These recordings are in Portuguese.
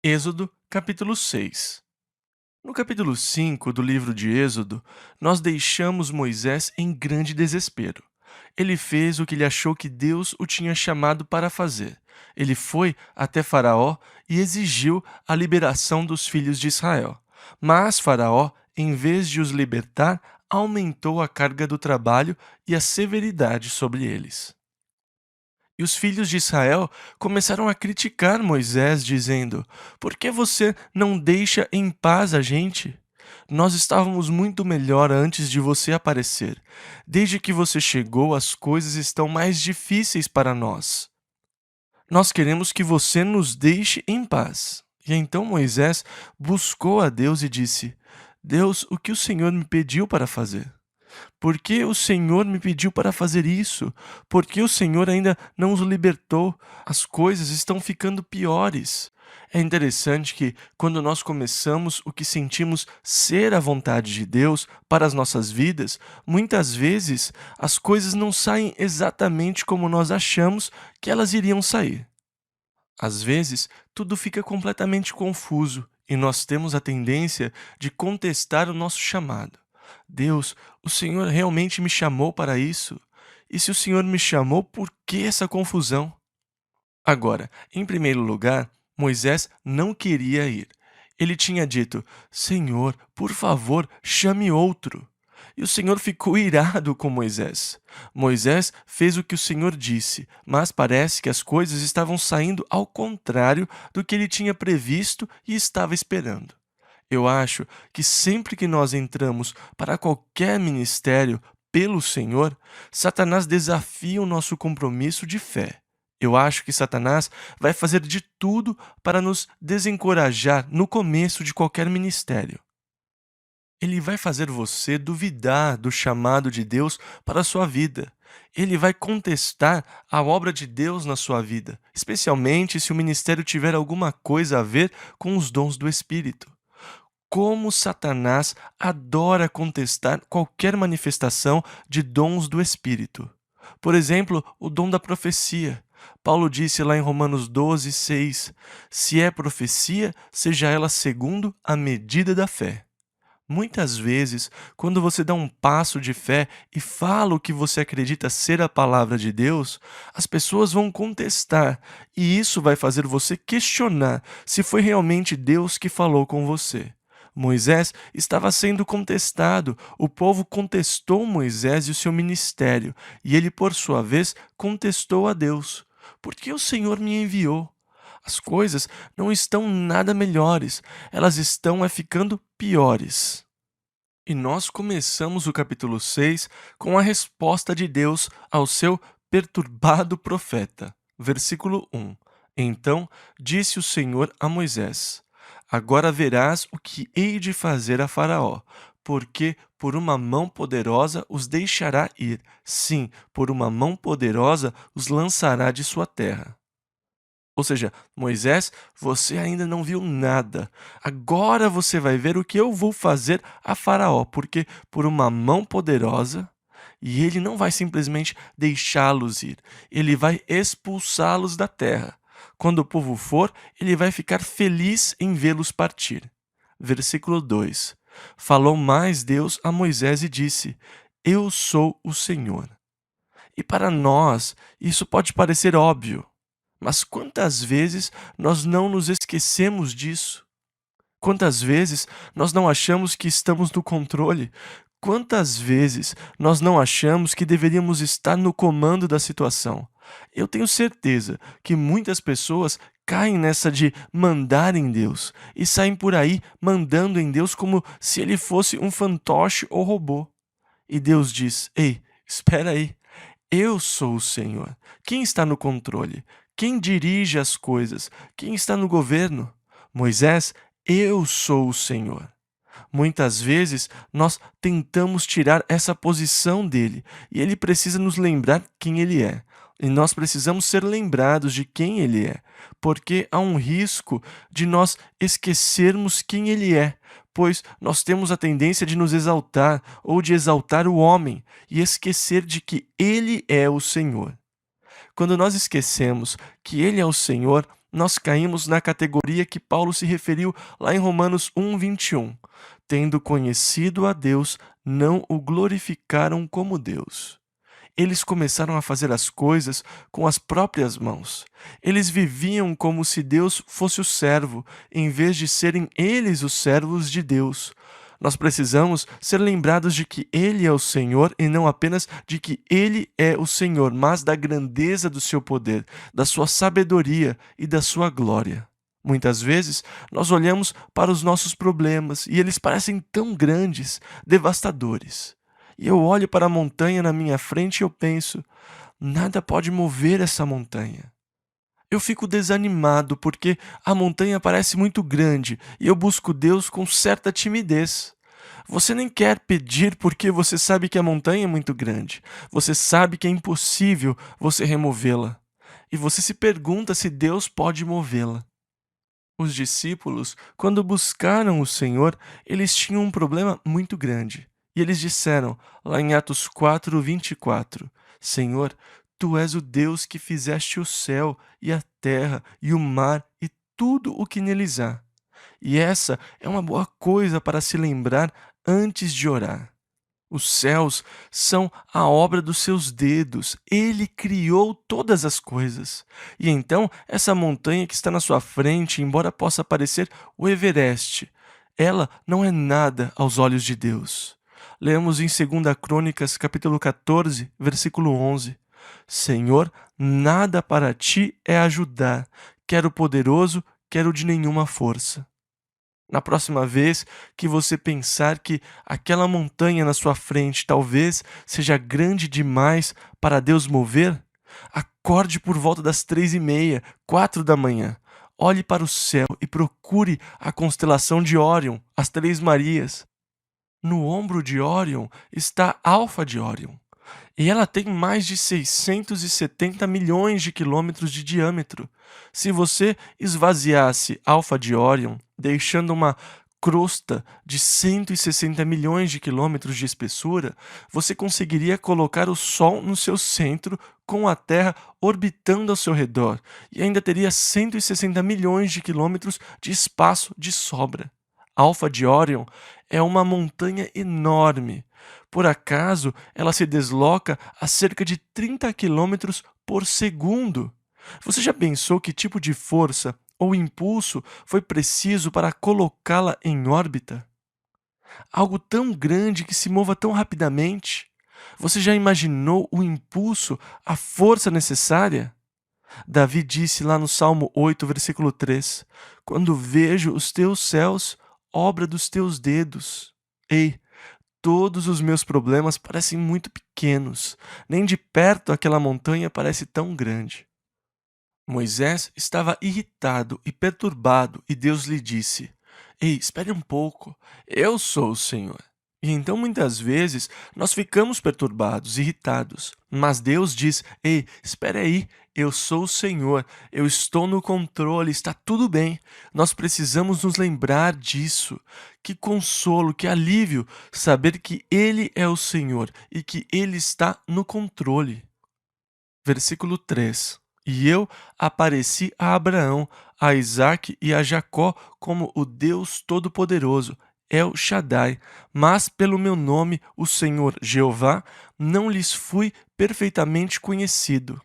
Êxodo, capítulo 6. No capítulo 5 do livro de Êxodo, nós deixamos Moisés em grande desespero. Ele fez o que ele achou que Deus o tinha chamado para fazer. Ele foi até Faraó e exigiu a liberação dos filhos de Israel. Mas Faraó, em vez de os libertar, aumentou a carga do trabalho e a severidade sobre eles. E os filhos de Israel começaram a criticar Moisés, dizendo: Por que você não deixa em paz a gente? Nós estávamos muito melhor antes de você aparecer. Desde que você chegou, as coisas estão mais difíceis para nós. Nós queremos que você nos deixe em paz. E então Moisés buscou a Deus e disse: Deus, o que o Senhor me pediu para fazer? Por que o Senhor me pediu para fazer isso? Por que o Senhor ainda não os libertou? As coisas estão ficando piores. É interessante que, quando nós começamos o que sentimos ser a vontade de Deus para as nossas vidas, muitas vezes as coisas não saem exatamente como nós achamos que elas iriam sair. Às vezes, tudo fica completamente confuso e nós temos a tendência de contestar o nosso chamado. Deus, o Senhor realmente me chamou para isso? E se o Senhor me chamou, por que essa confusão? Agora, em primeiro lugar, Moisés não queria ir. Ele tinha dito: Senhor, por favor, chame outro. E o Senhor ficou irado com Moisés. Moisés fez o que o Senhor disse, mas parece que as coisas estavam saindo ao contrário do que ele tinha previsto e estava esperando. Eu acho que sempre que nós entramos para qualquer ministério pelo Senhor, Satanás desafia o nosso compromisso de fé. Eu acho que Satanás vai fazer de tudo para nos desencorajar no começo de qualquer ministério. Ele vai fazer você duvidar do chamado de Deus para a sua vida. Ele vai contestar a obra de Deus na sua vida, especialmente se o ministério tiver alguma coisa a ver com os dons do Espírito. Como Satanás adora contestar qualquer manifestação de dons do Espírito. Por exemplo, o dom da profecia. Paulo disse lá em Romanos 12:6: Se é profecia, seja ela segundo a medida da fé. Muitas vezes, quando você dá um passo de fé e fala o que você acredita ser a palavra de Deus, as pessoas vão contestar, e isso vai fazer você questionar se foi realmente Deus que falou com você. Moisés estava sendo contestado, o povo contestou Moisés e o seu ministério, e ele, por sua vez, contestou a Deus. Por que o Senhor me enviou? As coisas não estão nada melhores, elas estão ficando piores. E nós começamos o capítulo 6 com a resposta de Deus ao seu perturbado profeta. Versículo 1. Então disse o Senhor a Moisés: Agora verás o que hei de fazer a Faraó, porque por uma mão poderosa os deixará ir. Sim, por uma mão poderosa os lançará de sua terra. Ou seja, Moisés, você ainda não viu nada. Agora você vai ver o que eu vou fazer a Faraó, porque por uma mão poderosa, e ele não vai simplesmente deixá-los ir, ele vai expulsá-los da terra. Quando o povo for, ele vai ficar feliz em vê-los partir. Versículo 2. Falou mais Deus a Moisés e disse: Eu sou o Senhor. E para nós, isso pode parecer óbvio. Mas quantas vezes nós não nos esquecemos disso? Quantas vezes nós não achamos que estamos no controle? Quantas vezes nós não achamos que deveríamos estar no comando da situação? Eu tenho certeza que muitas pessoas caem nessa de mandar em Deus e saem por aí mandando em Deus como se ele fosse um fantoche ou robô. E Deus diz: Ei, espera aí. Eu sou o Senhor. Quem está no controle? Quem dirige as coisas? Quem está no governo? Moisés, eu sou o Senhor. Muitas vezes nós tentamos tirar essa posição dele e ele precisa nos lembrar quem ele é. E nós precisamos ser lembrados de quem ele é, porque há um risco de nós esquecermos quem ele é, pois nós temos a tendência de nos exaltar ou de exaltar o homem e esquecer de que ele é o Senhor. Quando nós esquecemos que ele é o Senhor, nós caímos na categoria que Paulo se referiu lá em Romanos 1:21. Tendo conhecido a Deus, não o glorificaram como Deus. Eles começaram a fazer as coisas com as próprias mãos. Eles viviam como se Deus fosse o servo, em vez de serem eles os servos de Deus. Nós precisamos ser lembrados de que Ele é o Senhor e não apenas de que Ele é o Senhor, mas da grandeza do seu poder, da sua sabedoria e da sua glória. Muitas vezes nós olhamos para os nossos problemas e eles parecem tão grandes, devastadores. E eu olho para a montanha na minha frente e eu penso: nada pode mover essa montanha. Eu fico desanimado porque a montanha parece muito grande e eu busco Deus com certa timidez. Você nem quer pedir porque você sabe que a montanha é muito grande. Você sabe que é impossível você removê-la. E você se pergunta se Deus pode movê-la. Os discípulos, quando buscaram o Senhor, eles tinham um problema muito grande. E eles disseram, lá em Atos 4:24, Senhor, Tu és o Deus que fizeste o céu e a terra e o mar e tudo o que neles há. E essa é uma boa coisa para se lembrar antes de orar. Os céus são a obra dos seus dedos. Ele criou todas as coisas. E então, essa montanha que está na sua frente, embora possa parecer o Everest, ela não é nada aos olhos de Deus. Lemos em 2 Crônicas, capítulo 14, versículo 11. Senhor, nada para ti é ajudar, quer o poderoso, quer o de nenhuma força. Na próxima vez que você pensar que aquela montanha na sua frente talvez seja grande demais para Deus mover, acorde por volta das 3:30, 4 da manhã. Olhe para o céu e procure a constelação de Órion, as Três Marias. No ombro de Órion está Alfa de Órion. E ela tem mais de 670 milhões de quilômetros de diâmetro. Se você esvaziasse Alfa de Órion, deixando uma crosta de 160 milhões de quilômetros de espessura, você conseguiria colocar o Sol no seu centro com a Terra orbitando ao seu redor e ainda teria 160 milhões de quilômetros de espaço de sobra. Alfa de Órion é uma montanha enorme. Por acaso, ela se desloca a cerca de 30 quilômetros por segundo. Você já pensou que tipo de força ou impulso foi preciso para colocá-la em órbita? Algo tão grande que se mova tão rapidamente? Você já imaginou o impulso, a força necessária? Davi disse lá no Salmo 8, versículo 3: Quando vejo os teus céus, obra dos teus dedos. Ei, todos os meus problemas parecem muito pequenos, nem de perto aquela montanha parece tão grande. Moisés estava irritado e perturbado e Deus lhe disse: Ei, espere um pouco, eu sou o Senhor. E então muitas vezes nós ficamos perturbados, irritados, mas Deus diz: Ei, espere aí, eu sou o Senhor, eu estou no controle, está tudo bem. Nós precisamos nos lembrar disso. Que consolo, que alívio saber que Ele é o Senhor e que Ele está no controle. Versículo 3. E eu apareci a Abraão, a Isaque e a Jacó como o Deus Todo-Poderoso, El Shaddai, mas pelo meu nome, o Senhor Jeová, não lhes fui perfeitamente conhecido.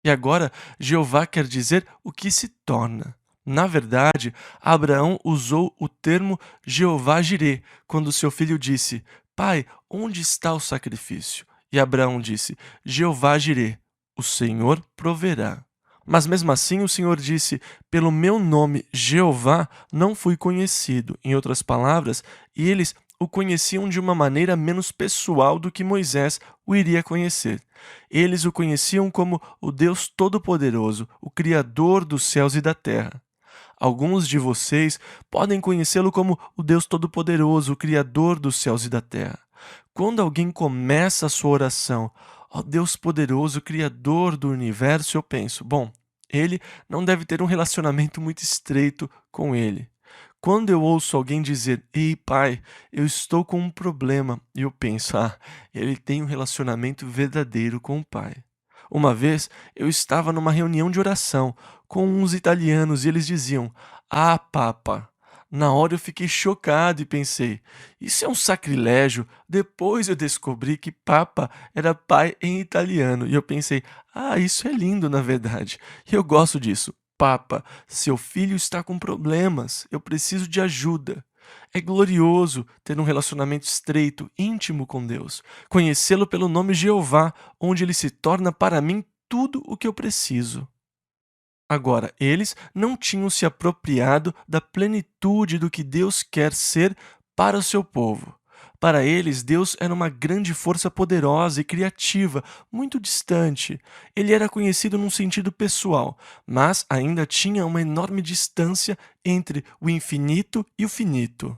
E agora, Jeová quer dizer o que se torna. Na verdade, Abraão usou o termo Jeová Jirê quando seu filho disse: Pai, onde está o sacrifício? E Abraão disse: Jeová Jirê, o Senhor proverá. Mas mesmo assim o Senhor disse: Pelo meu nome, Jeová, não fui conhecido. Em outras palavras, eles o conheciam de uma maneira menos pessoal do que Moisés o iria conhecer. Eles o conheciam como o Deus Todo-Poderoso, o Criador dos céus e da terra. Alguns de vocês podem conhecê-lo como o Deus Todo-Poderoso, o Criador dos céus e da terra. Quando alguém começa a sua oração, ó Deus poderoso, Criador do universo, eu penso, bom, ele não deve ter um relacionamento muito estreito com ele. Quando eu ouço alguém dizer, ei pai, eu estou com um problema, e eu penso, ele tem um relacionamento verdadeiro com o pai. Uma vez eu estava numa reunião de oração com uns italianos e eles diziam: "Ah, Papa." Na hora eu fiquei chocado e pensei: isso é um sacrilégio. Depois eu descobri que Papa era pai em italiano e eu pensei: ah, isso é lindo na verdade. E eu gosto disso. Papa, seu filho está com problemas. Eu preciso de ajuda. É glorioso ter um relacionamento estreito, íntimo com Deus, conhecê-lo pelo nome Jeová, onde ele se torna para mim tudo o que eu preciso. Agora, eles não tinham se apropriado da plenitude do que Deus quer ser para o seu povo. Para eles, Deus era uma grande força poderosa e criativa, muito distante. Ele era conhecido num sentido pessoal, mas ainda tinha uma enorme distância entre o infinito e o finito.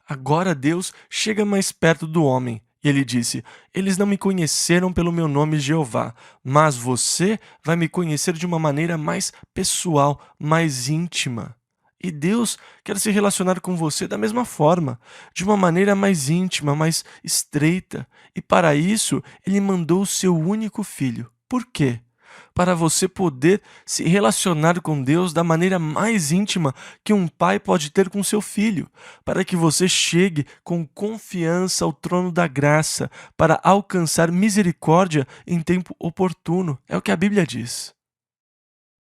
Agora Deus chega mais perto do homem. E ele disse: eles não me conheceram pelo meu nome Jeová, mas você vai me conhecer de uma maneira mais pessoal, mais íntima. E Deus quer se relacionar com você da mesma forma, de uma maneira mais íntima, mais estreita. E para isso, ele mandou o seu único filho. Por quê? Para você poder se relacionar com Deus da maneira mais íntima que um pai pode ter com seu filho, para que você chegue com confiança ao trono da graça, para alcançar misericórdia em tempo oportuno. É o que a Bíblia diz.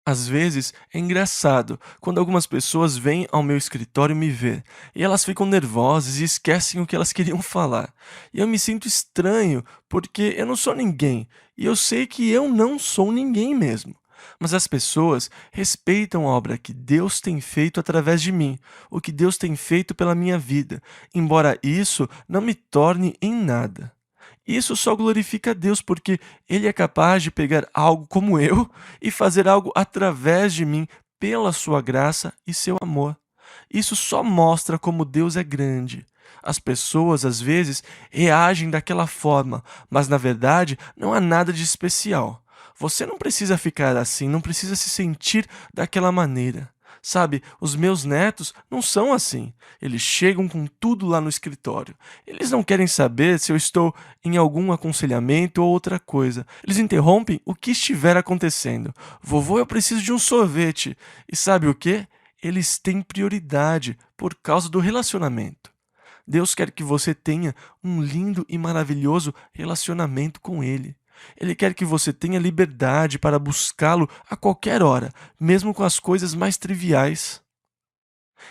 Às vezes é engraçado quando algumas pessoas vêm ao meu escritório me ver e elas ficam nervosas e esquecem o que elas queriam falar. E eu me sinto estranho porque eu não sou ninguém e eu sei que eu não sou ninguém mesmo. Mas as pessoas respeitam a obra que Deus tem feito através de mim, o que Deus tem feito pela minha vida, embora isso não me torne em nada. Isso só glorifica a Deus, porque Ele é capaz de pegar algo como eu e fazer algo através de mim pela sua graça e seu amor. Isso só mostra como Deus é grande. As pessoas, às vezes, reagem daquela forma, mas na verdade não há nada de especial. Você não precisa ficar assim, não precisa se sentir daquela maneira. Sabe, os meus netos não são assim. Eles chegam com tudo lá no escritório. Eles não querem saber se eu estou em algum aconselhamento ou outra coisa. Eles interrompem o que estiver acontecendo. Vovô, eu preciso de um sorvete. E sabe o que? Eles têm prioridade por causa do relacionamento. Deus quer que você tenha um lindo e maravilhoso relacionamento com Ele. Ele quer que você tenha liberdade para buscá-lo a qualquer hora, mesmo com as coisas mais triviais.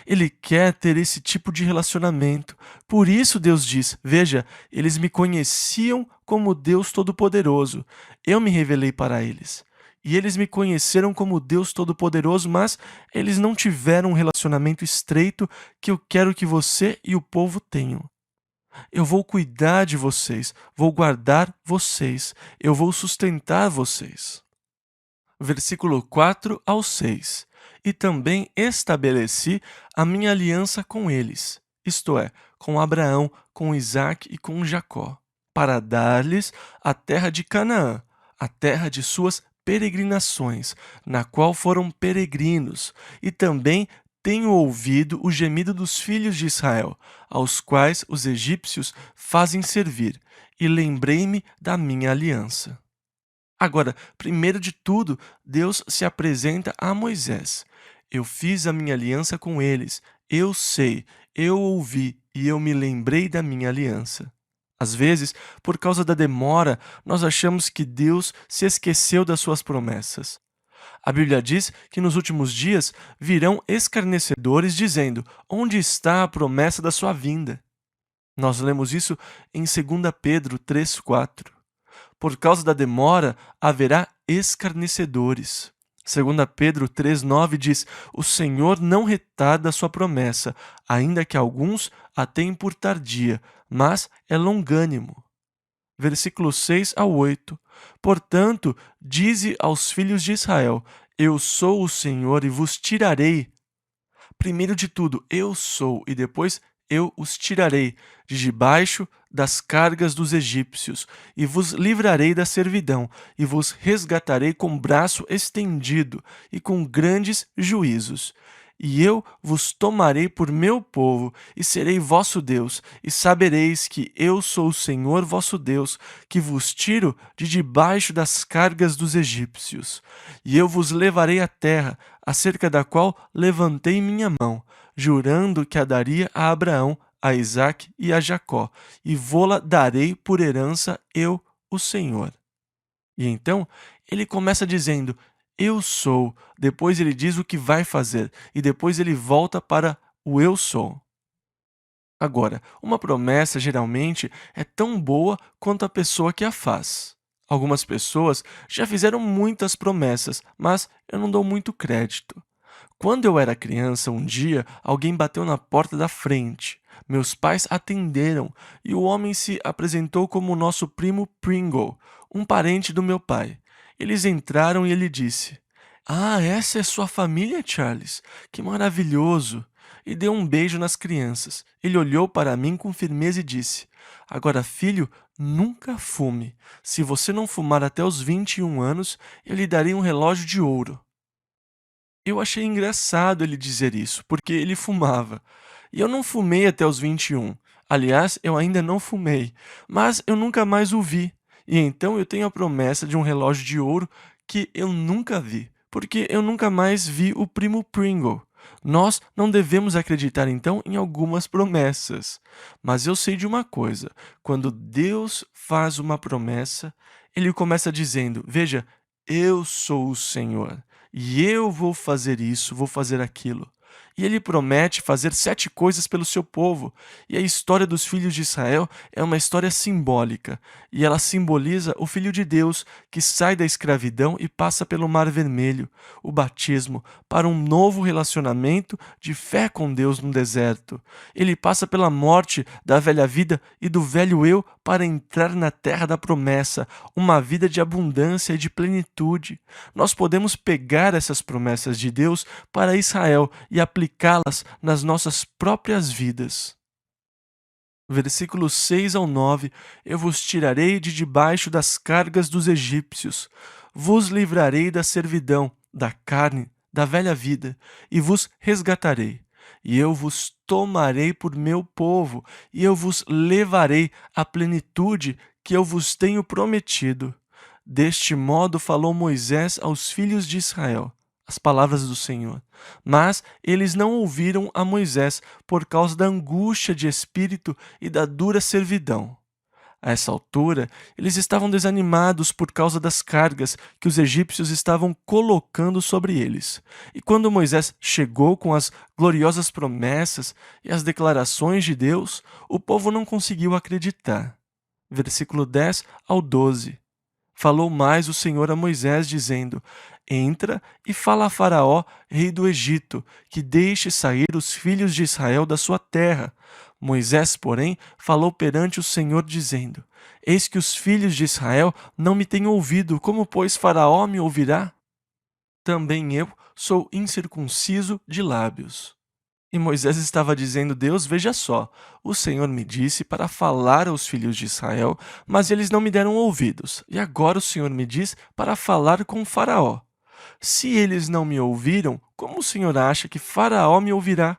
Ele quer ter esse tipo de relacionamento. Por isso Deus diz: veja, eles me conheciam como Deus Todo-Poderoso. Eu me revelei para eles. E eles me conheceram como Deus Todo-Poderoso, mas eles não tiveram um relacionamento estreito que eu quero que você e o povo tenham. Eu vou cuidar de vocês, vou guardar vocês, eu vou sustentar vocês. Versículo 4 ao 6. E também estabeleci a minha aliança com eles, isto é, com Abraão, com Isaque e com Jacó, para dar-lhes a terra de Canaã, a terra de suas peregrinações, na qual foram peregrinos, e também tenho ouvido o gemido dos filhos de Israel, aos quais os egípcios fazem servir, e lembrei-me da minha aliança. Agora, primeiro de tudo, Deus se apresenta a Moisés. Eu fiz a minha aliança com eles, eu sei, eu ouvi e eu me lembrei da minha aliança. Às vezes, por causa da demora, nós achamos que Deus se esqueceu das suas promessas. A Bíblia diz que nos últimos dias virão escarnecedores dizendo: onde está a promessa da sua vinda? Nós lemos isso em 2 Pedro 3,4. Por causa da demora, haverá escarnecedores. 2 Pedro 3,9 diz: o Senhor não retarda a sua promessa, ainda que alguns a tenham por tardia, mas é longânimo. Versículos 6 ao 8. Portanto, dize aos filhos de Israel: eu sou o Senhor e vos tirarei. Primeiro de tudo, eu sou, e depois eu os tirarei de debaixo das cargas dos egípcios, e vos livrarei da servidão, e vos resgatarei com braço estendido e com grandes juízos. E eu vos tomarei por meu povo, e serei vosso Deus, e sabereis que eu sou o Senhor vosso Deus, que vos tiro de debaixo das cargas dos egípcios. E eu vos levarei à terra, acerca da qual levantei minha mão, jurando que a daria a Abraão, a Isaque e a Jacó, e vô-la darei por herança eu, o Senhor. E então ele começa dizendo: Eu sou. Depois ele diz o que vai fazer. E depois ele volta para o eu sou. Agora, uma promessa geralmente é tão boa quanto a pessoa que a faz. Algumas pessoas já fizeram muitas promessas, mas eu não dou muito crédito. Quando eu era criança, um dia alguém bateu na porta da frente. Meus pais atenderam e o homem se apresentou como o nosso primo Pringle, um parente do meu pai. Eles entraram e ele disse: Ah, essa é sua família, Charles? Que maravilhoso! E deu um beijo nas crianças. Ele olhou para mim com firmeza e disse: Agora, filho, nunca fume. Se você não fumar até os 21 anos, eu lhe darei um relógio de ouro. Eu achei engraçado ele dizer isso, porque ele fumava. E eu não fumei até os 21. Aliás, eu ainda não fumei, mas eu nunca mais o vi. E então eu tenho a promessa de um relógio de ouro que eu nunca vi, porque eu nunca mais vi o primo Pringle. Nós não devemos acreditar então em algumas promessas. Mas eu sei de uma coisa: quando Deus faz uma promessa, ele começa dizendo: Veja, eu sou o Senhor. E eu vou fazer isso, vou fazer aquilo. E ele promete fazer 7 coisas pelo seu povo. E a história dos filhos de Israel é uma história simbólica. E ela simboliza o Filho de Deus que sai da escravidão e passa pelo Mar Vermelho, o batismo, para um novo relacionamento de fé com Deus no deserto. Ele passa pela morte da velha vida e do velho eu para entrar na terra da promessa, uma vida de abundância e de plenitude. Nós podemos pegar essas promessas de Deus para Israel e aplicá-las nas nossas próprias vidas. Versículos 6 ao 9: Eu vos tirarei de debaixo das cargas dos egípcios, vos livrarei da servidão, da carne, da velha vida, e vos resgatarei. E eu vos tomarei por meu povo, e eu vos levarei à plenitude que eu vos tenho prometido. Deste modo falou Moisés aos filhos de Israel, as palavras do Senhor. Mas eles não ouviram a Moisés por causa da angústia de espírito e da dura servidão. A essa altura, eles estavam desanimados por causa das cargas que os egípcios estavam colocando sobre eles. E quando Moisés chegou com as gloriosas promessas e as declarações de Deus, o povo não conseguiu acreditar. Versículo 10 ao 12. Falou mais o Senhor a Moisés, dizendo: Entra e fala a Faraó, rei do Egito, que deixe sair os filhos de Israel da sua terra. Moisés, porém, falou perante o Senhor, dizendo: Eis que os filhos de Israel não me têm ouvido, como, pois, Faraó me ouvirá? Também eu sou incircunciso de lábios. E Moisés estava dizendo: Deus, veja só, o Senhor me disse para falar aos filhos de Israel, mas eles não me deram ouvidos. E agora o Senhor me diz para falar com Faraó. Se eles não me ouviram, como o Senhor acha que Faraó me ouvirá?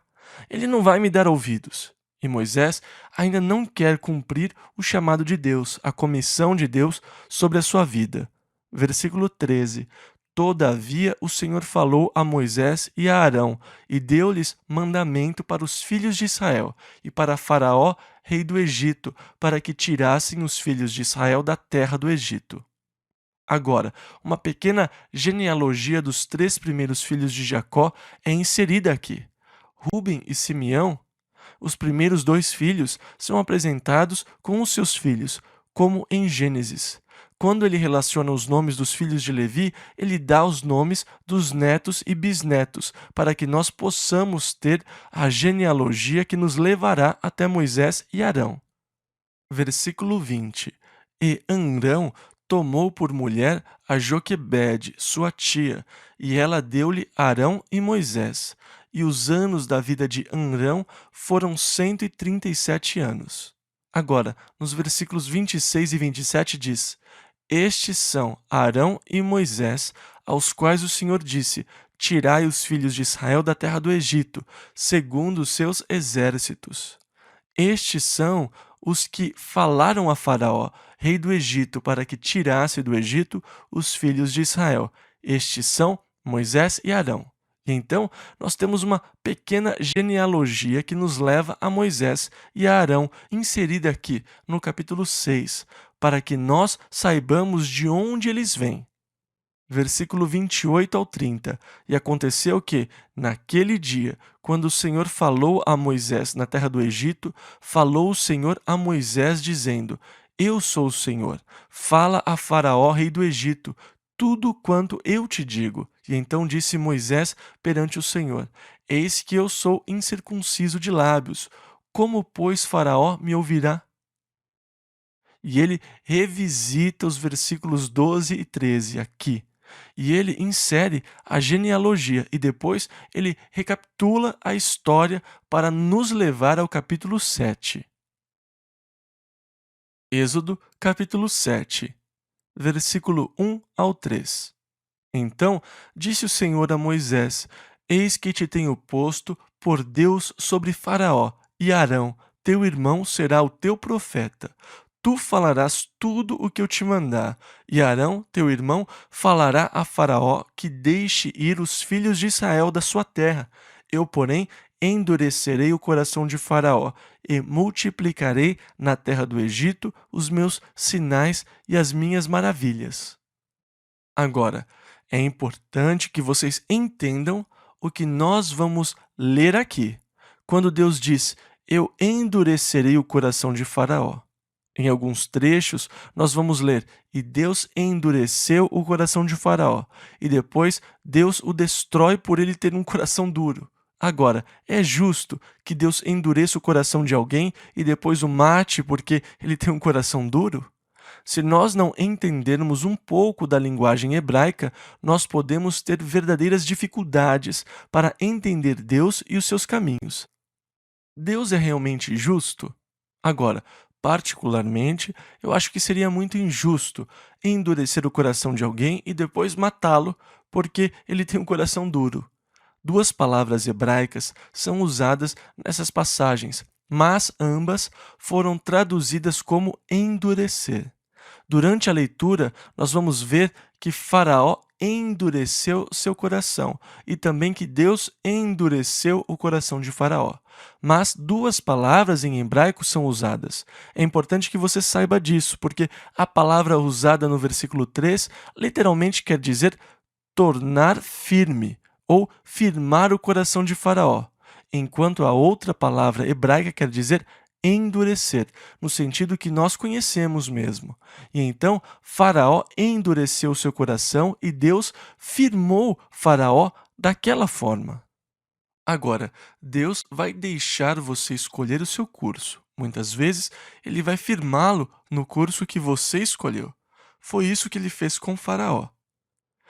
Ele não vai me dar ouvidos. E Moisés ainda não quer cumprir o chamado de Deus, a comissão de Deus sobre a sua vida. Versículo 13. Todavia o Senhor falou a Moisés e a Arão, e deu-lhes mandamento para os filhos de Israel e para Faraó, rei do Egito, para que tirassem os filhos de Israel da terra do Egito. Agora, uma pequena genealogia dos 3 primeiros filhos de Jacó é inserida aqui. Ruben e Simeão, os primeiros 2 filhos, são apresentados com os seus filhos, como em Gênesis. Quando ele relaciona os nomes dos filhos de Levi, ele dá os nomes dos netos e bisnetos, para que nós possamos ter a genealogia que nos levará até Moisés e Arão. Versículo 20. E Amrão tomou por mulher a Joquebede, sua tia, e ela deu-lhe Arão e Moisés. E os anos da vida de Amrão foram 137 anos. Agora, nos versículos 26 e 27 diz: Estes são Arão e Moisés, aos quais o Senhor disse: tirai os filhos de Israel da terra do Egito, segundo os seus exércitos. Estes são os que falaram a Faraó, rei do Egito, para que tirasse do Egito os filhos de Israel. Estes são Moisés e Arão. E então, nós temos uma pequena genealogia que nos leva a Moisés e a Arão, inserida aqui no capítulo 6, para que nós saibamos de onde eles vêm. Versículo 28 ao 30. E aconteceu que, naquele dia, quando o Senhor falou a Moisés na terra do Egito, falou o Senhor a Moisés, dizendo: Eu sou o Senhor. Fala a Faraó, rei do Egito, tudo quanto eu te digo. E então disse Moisés perante o Senhor: Eis que eu sou incircunciso de lábios. Como, pois, Faraó me ouvirá? E ele revisita os versículos 12 e 13 aqui. E ele insere a genealogia e depois ele recapitula a história para nos levar ao capítulo 7. Êxodo, capítulo 7, versículo 1 ao 3. Então disse o Senhor a Moisés: Eis que te tenho posto por Deus sobre Faraó, e Arão, teu irmão, será o teu profeta. Tu falarás tudo o que eu te mandar, e Arão, teu irmão, falará a Faraó que deixe ir os filhos de Israel da sua terra. Eu, porém, endurecerei o coração de Faraó, e multiplicarei na terra do Egito os meus sinais e as minhas maravilhas. Agora, é importante que vocês entendam o que nós vamos ler aqui. Quando Deus diz: Eu endurecerei o coração de Faraó. Em alguns trechos, nós vamos ler: E Deus endureceu o coração de Faraó. E depois, Deus o destrói por ele ter um coração duro. Agora, é justo que Deus endureça o coração de alguém e depois o mate porque ele tem um coração duro? Se nós não entendermos um pouco da linguagem hebraica, nós podemos ter verdadeiras dificuldades para entender Deus e os seus caminhos. Deus é realmente justo? Agora, particularmente, eu acho que seria muito injusto endurecer o coração de alguém e depois matá-lo porque ele tem um coração duro. Duas palavras hebraicas são usadas nessas passagens, mas ambas foram traduzidas como endurecer. Durante a leitura, nós vamos ver que Faraó endureceu seu coração e também que Deus endureceu o coração de Faraó. Mas duas palavras em hebraico são usadas. É importante que você saiba disso, porque a palavra usada no versículo 3 literalmente quer dizer tornar firme ou firmar o coração de Faraó, enquanto a outra palavra hebraica quer dizer endurecer, no sentido que nós conhecemos mesmo. E então Faraó endureceu seu coração e Deus firmou Faraó daquela forma. Agora, Deus vai deixar você escolher o seu curso. Muitas vezes, ele vai firmá-lo no curso que você escolheu. Foi isso que ele fez com Faraó.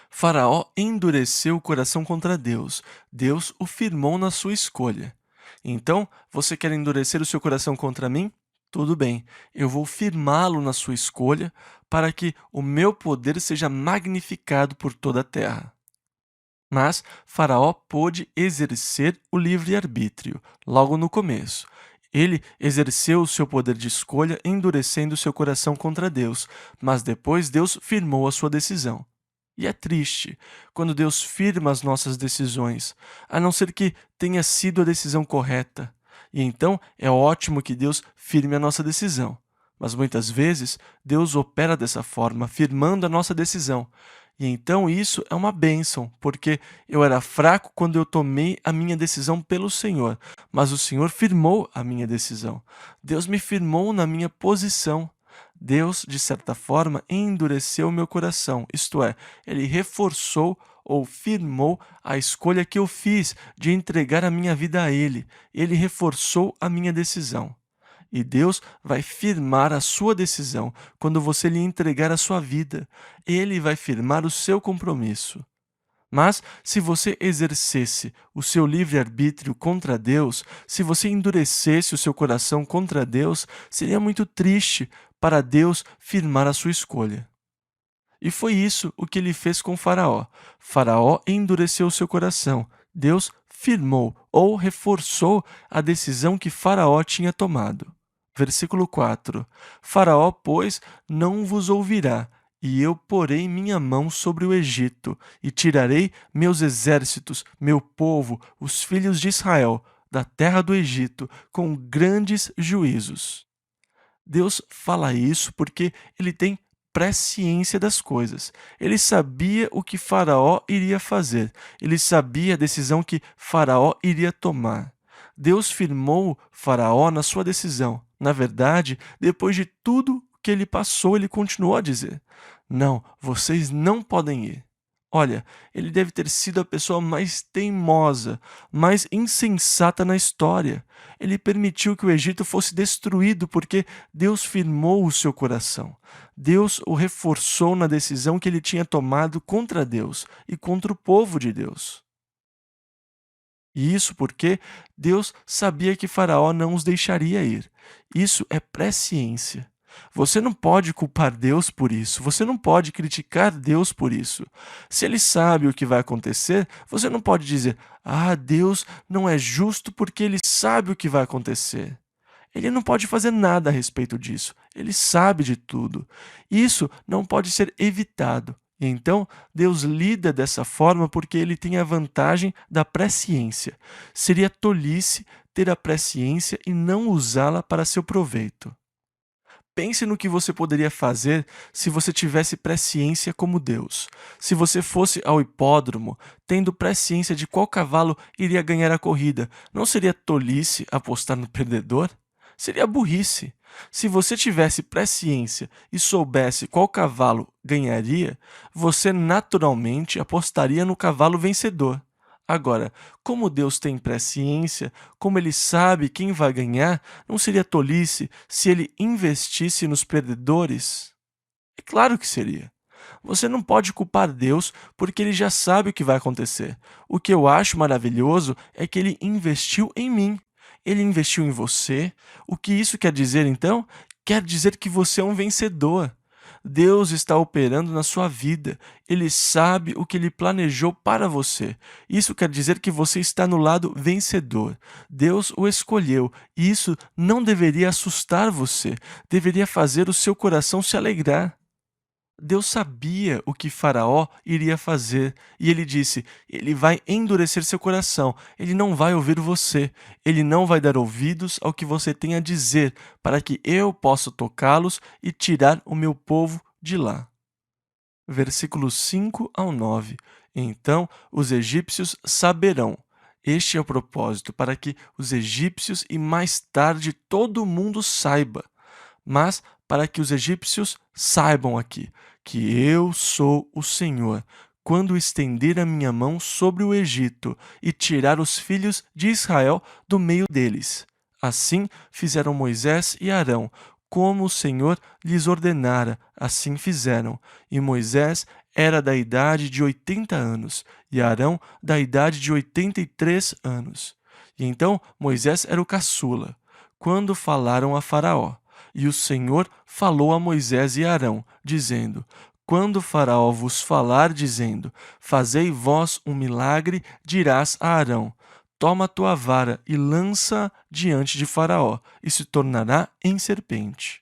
Faraó endureceu o coração contra Deus. Deus o firmou na sua escolha. Então, você quer endurecer o seu coração contra mim? Tudo bem, eu vou firmá-lo na sua escolha para que o meu poder seja magnificado por toda a terra. Mas Faraó pôde exercer o livre-arbítrio logo no começo. Ele exerceu o seu poder de escolha, endurecendo seu coração contra Deus, mas depois Deus firmou a sua decisão. E é triste quando Deus firma as nossas decisões, a não ser que tenha sido a decisão correta. E então é ótimo que Deus firme a nossa decisão. Mas muitas vezes Deus opera dessa forma, firmando a nossa decisão. E então isso é uma bênção, porque eu era fraco quando eu tomei a minha decisão pelo Senhor, mas o Senhor firmou a minha decisão. Deus me firmou na minha posição. Deus, de certa forma, endureceu meu coração, isto é, ele reforçou ou firmou a escolha que eu fiz de entregar a minha vida a ele. Ele reforçou a minha decisão. E Deus vai firmar a sua decisão quando você lhe entregar a sua vida. Ele vai firmar o seu compromisso. Mas, se você exercesse o seu livre-arbítrio contra Deus, se você endurecesse o seu coração contra Deus, seria muito triste para Deus firmar a sua escolha. E foi isso o que ele fez com Faraó. Faraó endureceu seu coração. Deus firmou ou reforçou a decisão que Faraó tinha tomado. Versículo 4: Faraó, pois, não vos ouvirá, e eu porei minha mão sobre o Egito, e tirarei meus exércitos, meu povo, os filhos de Israel, da terra do Egito, com grandes juízos. Deus fala isso porque ele tem presciência das coisas. Ele sabia o que Faraó iria fazer. Ele sabia a decisão que Faraó iria tomar. Deus firmou Faraó na sua decisão. Na verdade, depois de tudo que ele passou, ele continuou a dizer: Não, vocês não podem ir. Olha, ele deve ter sido a pessoa mais teimosa, mais insensata na história. Ele permitiu que o Egito fosse destruído porque Deus firmou o seu coração. Deus o reforçou na decisão que ele tinha tomado contra Deus e contra o povo de Deus. E isso porque Deus sabia que Faraó não os deixaria ir. Isso é presciência. Você não pode culpar Deus por isso, você não pode criticar Deus por isso. Se ele sabe o que vai acontecer, você não pode dizer: Ah, Deus não é justo porque ele sabe o que vai acontecer. Ele não pode fazer nada a respeito disso. Ele sabe de tudo. Isso não pode ser evitado. Então, Deus lida dessa forma porque ele tem a vantagem da presciência. Seria tolice ter a presciência e não usá-la para seu proveito. Pense no que você poderia fazer se você tivesse presciência como Deus. Se você fosse ao hipódromo, tendo presciência de qual cavalo iria ganhar a corrida, não seria tolice apostar no perdedor? Seria burrice. Se você tivesse presciência e soubesse qual cavalo ganharia, você naturalmente apostaria no cavalo vencedor. Agora, como Deus tem presciência, como ele sabe quem vai ganhar, não seria tolice se ele investisse nos perdedores? É claro que seria. Você não pode culpar Deus porque ele já sabe o que vai acontecer. O que eu acho maravilhoso é que ele investiu em mim. Ele investiu em você. O que isso quer dizer então? Quer dizer que você é um vencedor. Deus está operando na sua vida. Ele sabe o que ele planejou para você. Isso quer dizer que você está no lado vencedor. Deus o escolheu. E isso não deveria assustar você. Deveria fazer o seu coração se alegrar. Deus sabia o que Faraó iria fazer, e ele disse: Ele vai endurecer seu coração, ele não vai ouvir você, ele não vai dar ouvidos ao que você tem a dizer, para que eu possa tocá-los e tirar o meu povo de lá. Versículos 5 ao 9. Então os egípcios saberão. Este é o propósito, para que os egípcios e mais tarde todo mundo saiba, mas para que os egípcios saibam aqui que eu sou o Senhor, quando estender a minha mão sobre o Egito e tirar os filhos de Israel do meio deles. Assim fizeram Moisés e Arão, como o Senhor lhes ordenara, assim fizeram. E Moisés era da idade de 80 anos, e Arão da idade de 83 anos. E então Moisés era o caçula, quando falaram a Faraó. E o Senhor falou a Moisés e Arão, dizendo: Quando Faraó vos falar, dizendo: Fazei vós um milagre, dirás a Arão: Toma a tua vara e lança diante de Faraó, e se tornará em serpente.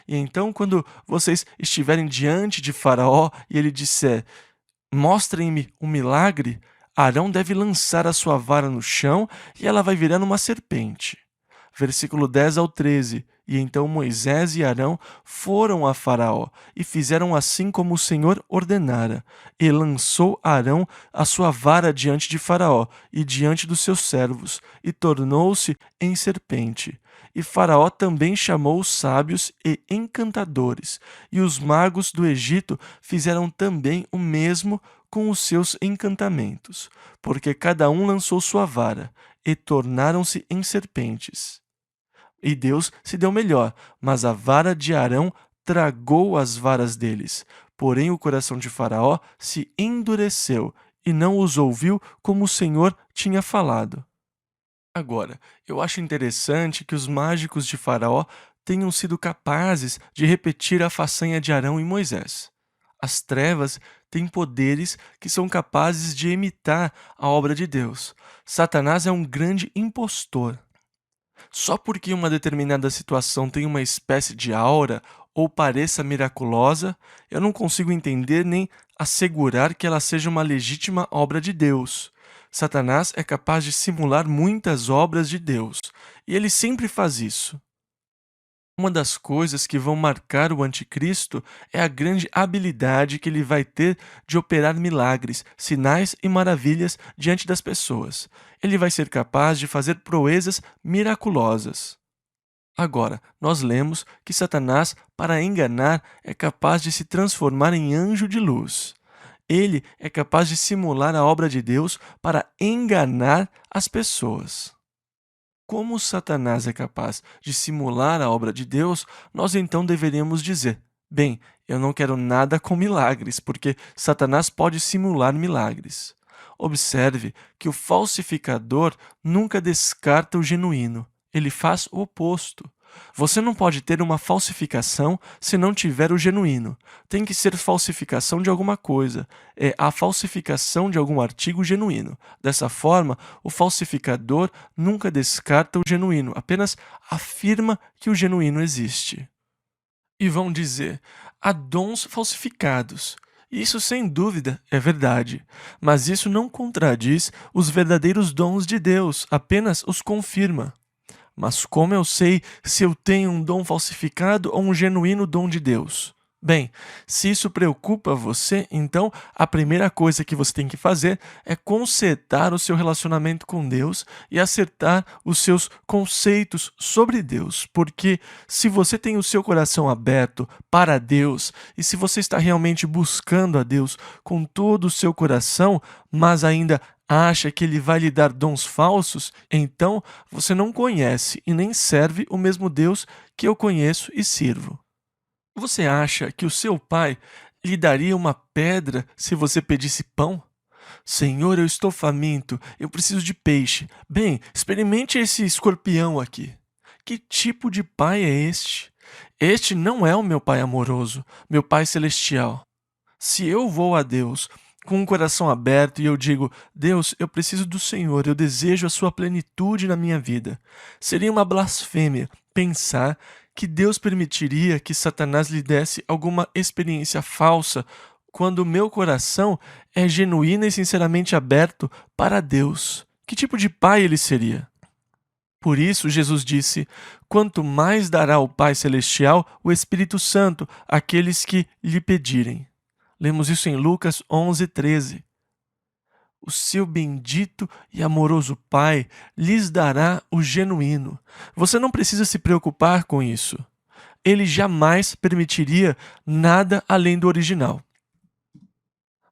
E então, quando vocês estiverem diante de Faraó e ele disser: Mostrem-me um milagre, Arão deve lançar a sua vara no chão e ela vai virar uma serpente. Versículo 10 ao 13. E então Moisés e Arão foram a Faraó e fizeram assim como o Senhor ordenara. E lançou Arão a sua vara diante de Faraó e diante dos seus servos, e tornou-se em serpente. E Faraó também chamou os sábios e encantadores, e os magos do Egito fizeram também o mesmo com os seus encantamentos, porque cada um lançou sua vara, e tornaram-se em serpentes. E Deus se deu melhor, mas a vara de Arão tragou as varas deles. Porém o coração de Faraó se endureceu e não os ouviu como o Senhor tinha falado. Agora, eu acho interessante que os mágicos de Faraó tenham sido capazes de repetir a façanha de Arão e Moisés. As trevas têm poderes que são capazes de imitar a obra de Deus. Satanás é um grande impostor. Só porque uma determinada situação tem uma espécie de aura ou pareça miraculosa, eu não consigo entender nem assegurar que ela seja uma legítima obra de Deus. Satanás é capaz de simular muitas obras de Deus, e ele sempre faz isso. Uma das coisas que vão marcar o anticristo é a grande habilidade que ele vai ter de operar milagres, sinais e maravilhas diante das pessoas. Ele vai ser capaz de fazer proezas miraculosas. Agora, nós lemos que Satanás, para enganar, é capaz de se transformar em anjo de luz. Ele é capaz de simular a obra de Deus para enganar as pessoas. Como Satanás é capaz de simular a obra de Deus, nós então deveríamos dizer: bem, eu não quero nada com milagres, porque Satanás pode simular milagres. Observe que o falsificador nunca descarta o genuíno, ele faz o oposto. Você não pode ter uma falsificação se não tiver o genuíno. Tem que ser falsificação de alguma coisa. É a falsificação de algum artigo genuíno. Dessa forma, o falsificador nunca descarta o genuíno, apenas afirma que o genuíno existe. E vão dizer: há dons falsificados. Isso, sem dúvida, é verdade, mas isso não contradiz os verdadeiros dons de Deus, apenas os confirma. Mas como eu sei se eu tenho um dom falsificado ou um genuíno dom de Deus? Bem, se isso preocupa você, então a primeira coisa que você tem que fazer é consertar o seu relacionamento com Deus e acertar os seus conceitos sobre Deus. Porque se você tem o seu coração aberto para Deus e se você está realmente buscando a Deus com todo o seu coração, mas ainda acha que ele vai lhe dar dons falsos, então você não conhece e nem serve o mesmo Deus que eu conheço e sirvo. Você acha que o seu pai lhe daria uma pedra se você pedisse pão? Senhor, eu estou faminto, eu preciso de peixe. Bem, experimente esse escorpião aqui. Que tipo de pai é este? Este não é o meu pai amoroso, meu pai celestial. Se eu vou a Deus com o coração aberto e eu digo: Deus, eu preciso do Senhor, eu desejo a sua plenitude na minha vida, seria uma blasfêmia pensar que Deus permitiria que Satanás lhe desse alguma experiência falsa quando o meu coração é genuíno e sinceramente aberto para Deus. Que tipo de pai ele seria? Por isso, Jesus disse: quanto mais dará o Pai Celestial o Espírito Santo àqueles que lhe pedirem. Lemos isso em Lucas 11:13. O seu bendito e amoroso Pai lhes dará o genuíno. Você não precisa se preocupar com isso. Ele jamais permitiria nada além do original.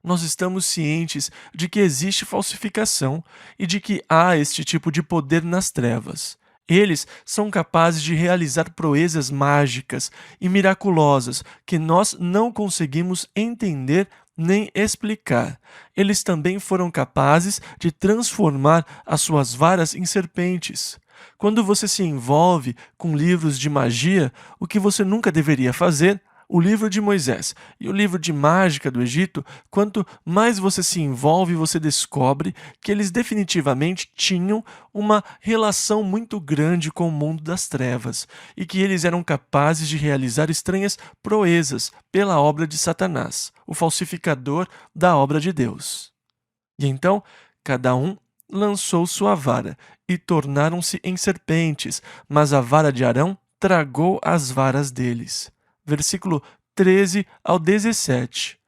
Nós estamos cientes de que existe falsificação e de que há este tipo de poder nas trevas. Eles são capazes de realizar proezas mágicas e miraculosas que nós não conseguimos entender nem explicar. Eles também foram capazes de transformar as suas varas em serpentes. Quando você se envolve com livros de magia, o que você nunca deveria fazer, o livro de Moisés e o livro de mágica do Egito, quanto mais você se envolve, você descobre que eles definitivamente tinham uma relação muito grande com o mundo das trevas e que eles eram capazes de realizar estranhas proezas pela obra de Satanás, o falsificador da obra de Deus. E então, cada um lançou sua vara e tornaram-se em serpentes, mas a vara de Arão tragou as varas deles. Versículo 13 ao 17.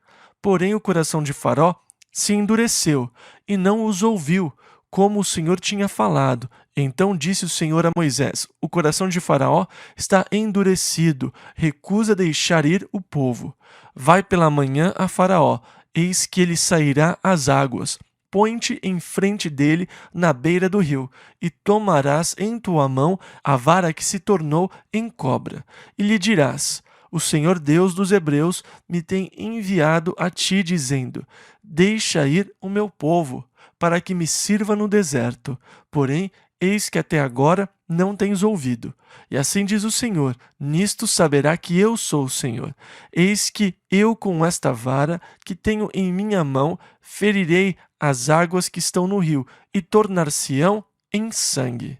Porém o coração de Faraó se endureceu e não os ouviu, como o Senhor tinha falado. Então disse o Senhor a Moisés: o coração de Faraó está endurecido, recusa deixar ir o povo. Vai pela manhã a Faraó, eis que ele sairá às águas. Põe-te em frente dele na beira do rio, e tomarás em tua mão a vara que se tornou em cobra, e lhe dirás: o Senhor Deus dos Hebreus me tem enviado a ti, dizendo: deixa ir o meu povo, para que me sirva no deserto. Porém, eis que até agora não tens ouvido. E assim diz o Senhor: nisto saberá que eu sou o Senhor. Eis que eu, com esta vara que tenho em minha mão, ferirei as águas que estão no rio, e tornar-se-ão em sangue.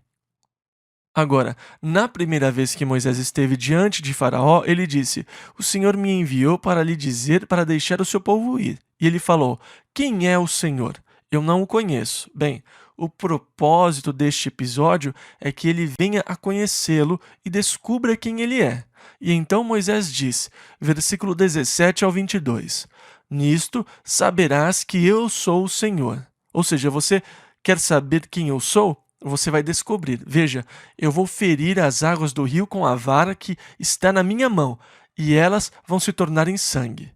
Agora, na primeira vez que Moisés esteve diante de Faraó, ele disse: O Senhor me enviou para lhe dizer para deixar o seu povo ir. E ele falou: Quem é o Senhor? Eu não o conheço. Bem, o propósito deste episódio é que ele venha a conhecê-lo e descubra quem ele é. E então Moisés diz, versículo 17 ao 22: Nisto saberás que eu sou o Senhor. Ou seja, você quer saber quem eu sou? Você vai descobrir. Veja, eu vou ferir as águas do rio com a vara que está na minha mão, e elas vão se tornar em sangue.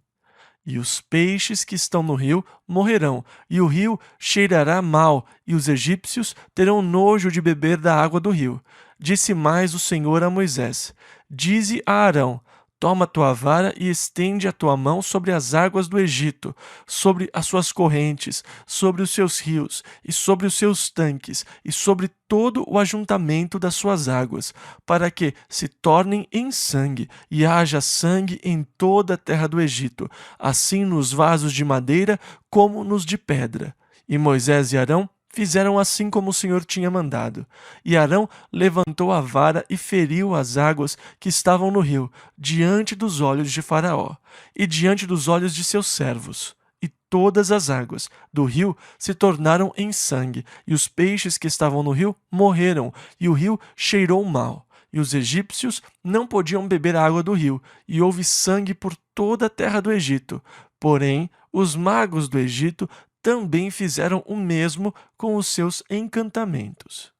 E os peixes que estão no rio morrerão, e o rio cheirará mal, e os egípcios terão nojo de beber da água do rio. Disse mais o Senhor a Moisés: Dize a Arão: Toma tua vara e estende a tua mão sobre as águas do Egito, sobre as suas correntes, sobre os seus rios, e sobre os seus tanques, e sobre todo o ajuntamento das suas águas, para que se tornem em sangue, e haja sangue em toda a terra do Egito, assim nos vasos de madeira como nos de pedra. E Moisés e Arão fizeram assim como o Senhor tinha mandado. E Arão levantou a vara e feriu as águas que estavam no rio, diante dos olhos de Faraó, e diante dos olhos de seus servos. E todas as águas do rio se tornaram em sangue, e os peixes que estavam no rio morreram, e o rio cheirou mal. E os egípcios não podiam beber a água do rio, e houve sangue por toda a terra do Egito. Porém, os magos do Egito também fizeram o mesmo com os seus encantamentos.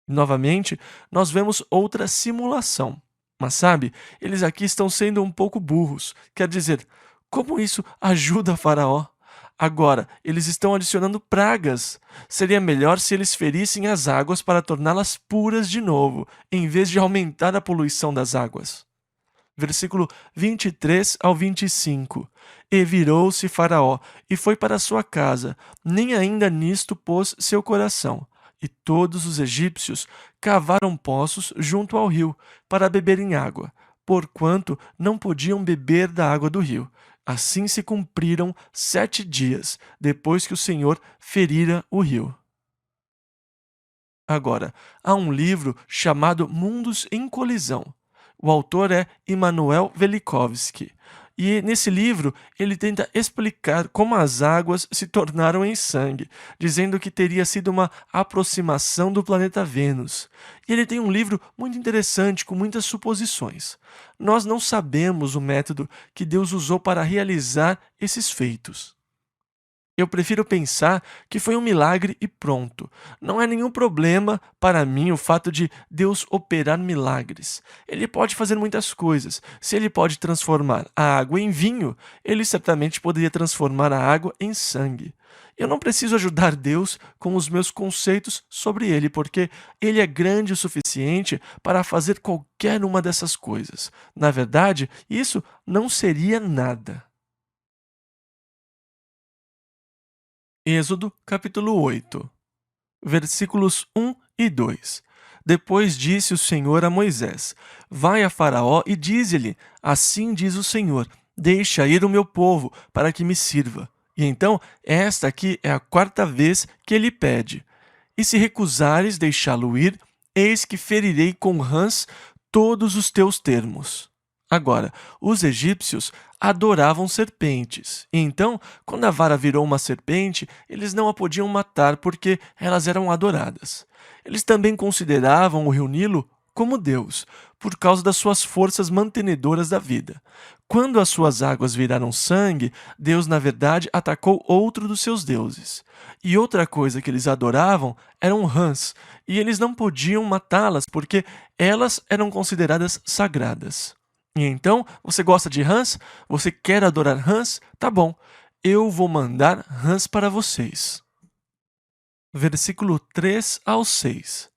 Novamente, nós vemos outra simulação. Mas sabe, eles aqui estão sendo um pouco burros. Quer dizer, como isso ajuda Faraó? Agora, eles estão adicionando pragas. Seria melhor se eles ferissem as águas para torná-las puras de novo, em vez de aumentar a poluição das águas. Versículo 23 ao 25. E virou-se Faraó, e foi para sua casa, nem ainda nisto pôs seu coração. E todos os egípcios cavaram poços junto ao rio, para beberem água, porquanto não podiam beber da água do rio. Assim se cumpriram 7 dias, depois que o Senhor ferira o rio. Agora, há um livro chamado Mundos em Colisão. O autor é Immanuel Velikovsky. E nesse livro ele tenta explicar como as águas se tornaram em sangue, dizendo que teria sido uma aproximação do planeta Vênus. E ele tem um livro muito interessante com muitas suposições. Nós não sabemos o método que Deus usou para realizar esses feitos. Eu prefiro pensar que foi um milagre e pronto. Não é nenhum problema para mim o fato de Deus operar milagres. Ele pode fazer muitas coisas. Se ele pode transformar a água em vinho, ele certamente poderia transformar a água em sangue. Eu não preciso ajudar Deus com os meus conceitos sobre ele, porque ele é grande o suficiente para fazer qualquer uma dessas coisas. Na verdade, isso não seria nada. Êxodo, capítulo 8, versículos 1 e 2. Depois disse o Senhor a Moisés: Vai a Faraó e dize-lhe: Assim diz o Senhor: Deixa ir o meu povo, para que me sirva. E então, esta aqui é a 4ª vez que ele pede: E se recusares deixá-lo ir, eis que ferirei com rãs todos os teus termos. Agora, os egípcios adoravam serpentes. E então, quando a vara virou uma serpente, eles não a podiam matar porque elas eram adoradas. Eles também consideravam o rio Nilo como Deus, por causa das suas forças mantenedoras da vida. Quando as suas águas viraram sangue, Deus, na verdade, atacou outro dos seus deuses. E outra coisa que eles adoravam eram rãs, e eles não podiam matá-las porque elas eram consideradas sagradas. E então, você gosta de rãs? Você quer adorar rãs? Tá bom, eu vou mandar rãs para vocês. Versículo 3 ao 6.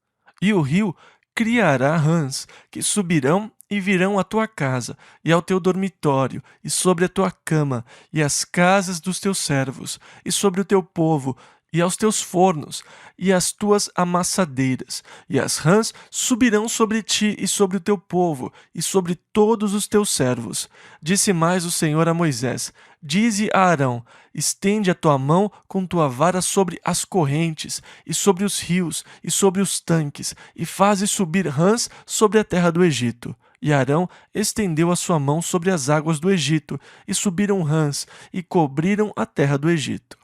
E o rio criará rãs, que subirão e virão à tua casa, e ao teu dormitório, e sobre a tua cama, e às casas dos teus servos, e sobre o teu povo, e aos teus fornos, e às tuas amassadeiras, e as rãs subirão sobre ti e sobre o teu povo, e sobre todos os teus servos. Disse mais o Senhor a Moisés: Dize a Arão: Estende a tua mão com tua vara sobre as correntes, e sobre os rios, e sobre os tanques, e faze subir rãs sobre a terra do Egito. E Arão estendeu a sua mão sobre as águas do Egito, e subiram rãs, e cobriram a terra do Egito.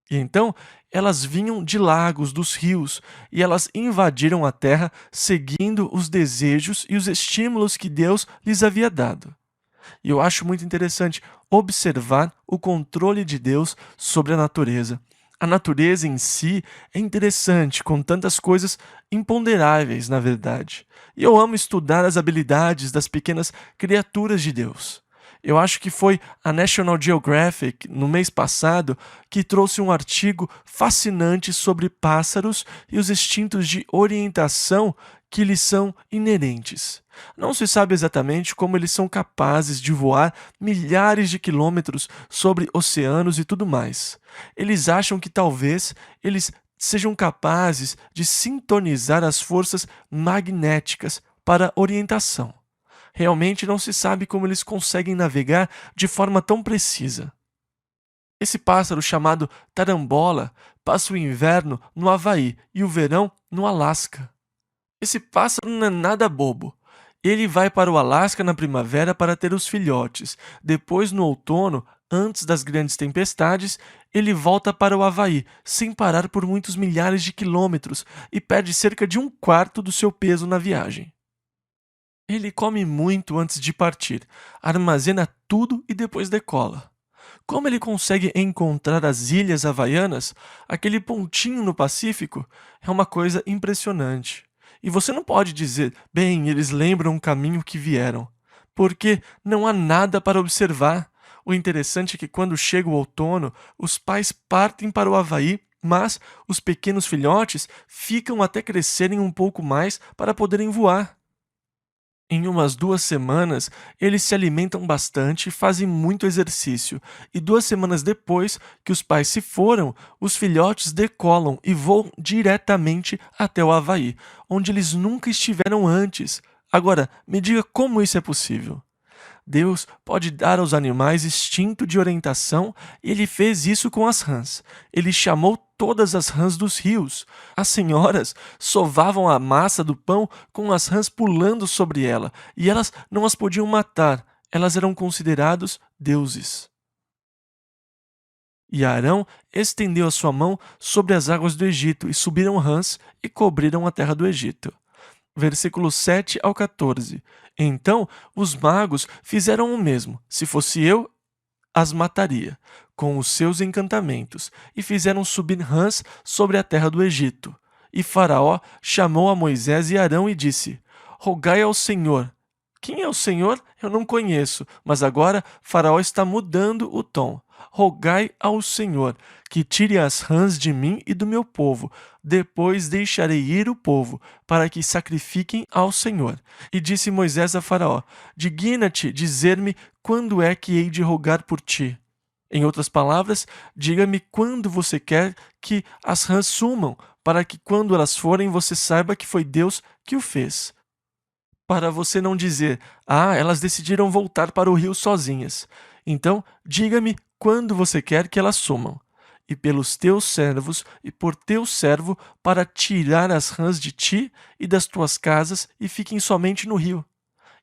E então elas vinham de lagos, dos rios, e elas invadiram a terra, seguindo os desejos e os estímulos que Deus lhes havia dado. E eu acho muito interessante observar o controle de Deus sobre a natureza. A natureza em si é interessante, com tantas coisas imponderáveis, na verdade. E eu amo estudar as habilidades das pequenas criaturas de Deus. Eu acho que foi a National Geographic, no mês passado, que trouxe um artigo fascinante sobre pássaros e os instintos de orientação que lhes são inerentes. Não se sabe exatamente como eles são capazes de voar milhares de quilômetros sobre oceanos e tudo mais. Eles acham que talvez eles sejam capazes de sintonizar as forças magnéticas para orientação. Realmente não se sabe como eles conseguem navegar de forma tão precisa. Esse pássaro chamado tarambola passa o inverno no Havaí e o verão no Alasca. Esse pássaro não é nada bobo. Ele vai para o Alasca na primavera para ter os filhotes. Depois, no outono, antes das grandes tempestades, ele volta para o Havaí, sem parar por muitos milhares de quilômetros, e perde cerca de um quarto do seu peso na viagem. Ele come muito antes de partir, armazena tudo e depois decola. Como ele consegue encontrar as ilhas havaianas, aquele pontinho no Pacífico, é uma coisa impressionante. E você não pode dizer, bem, eles lembram o caminho que vieram, porque não há nada para observar. O interessante é que quando chega o outono, os pais partem para o Havaí, mas os pequenos filhotes ficam até crescerem um pouco mais para poderem voar. Em umas 2 semanas, eles se alimentam bastante e fazem muito exercício, e 2 semanas depois que os pais se foram, os filhotes decolam e voam diretamente até o Havaí, onde eles nunca estiveram antes. Agora, me diga como isso é possível. Deus pode dar aos animais instinto de orientação e ele fez isso com as rãs. Ele chamou todas as rãs dos rios. As senhoras sovavam a massa do pão com as rãs pulando sobre ela e elas não as podiam matar. Elas eram considerados deuses. E Arão estendeu a sua mão sobre as águas do Egito e subiram rãs e cobriram a terra do Egito. Versículos 7 ao 14. Então os magos fizeram o mesmo. Se fosse eu, as mataria, com os seus encantamentos, e fizeram subir rãs sobre a terra do Egito. E Faraó chamou a Moisés e Arão e disse: Rogai ao Senhor. Quem é o Senhor? Eu não conheço, mas agora Faraó está mudando o tom. Rogai ao Senhor, que tire as rãs de mim e do meu povo. Depois deixarei ir o povo, para que sacrifiquem ao Senhor. E disse Moisés a Faraó: Digna-te dizer-me quando é que hei de rogar por ti. Em outras palavras, diga-me quando você quer que as rãs sumam, para que quando elas forem você saiba que foi Deus que o fez. Para você não dizer, elas decidiram voltar para o rio sozinhas. Então, diga-me quando você quer que elas sumam. E pelos teus servos e por teu servo, para tirar as rãs de ti e das tuas casas e fiquem somente no rio.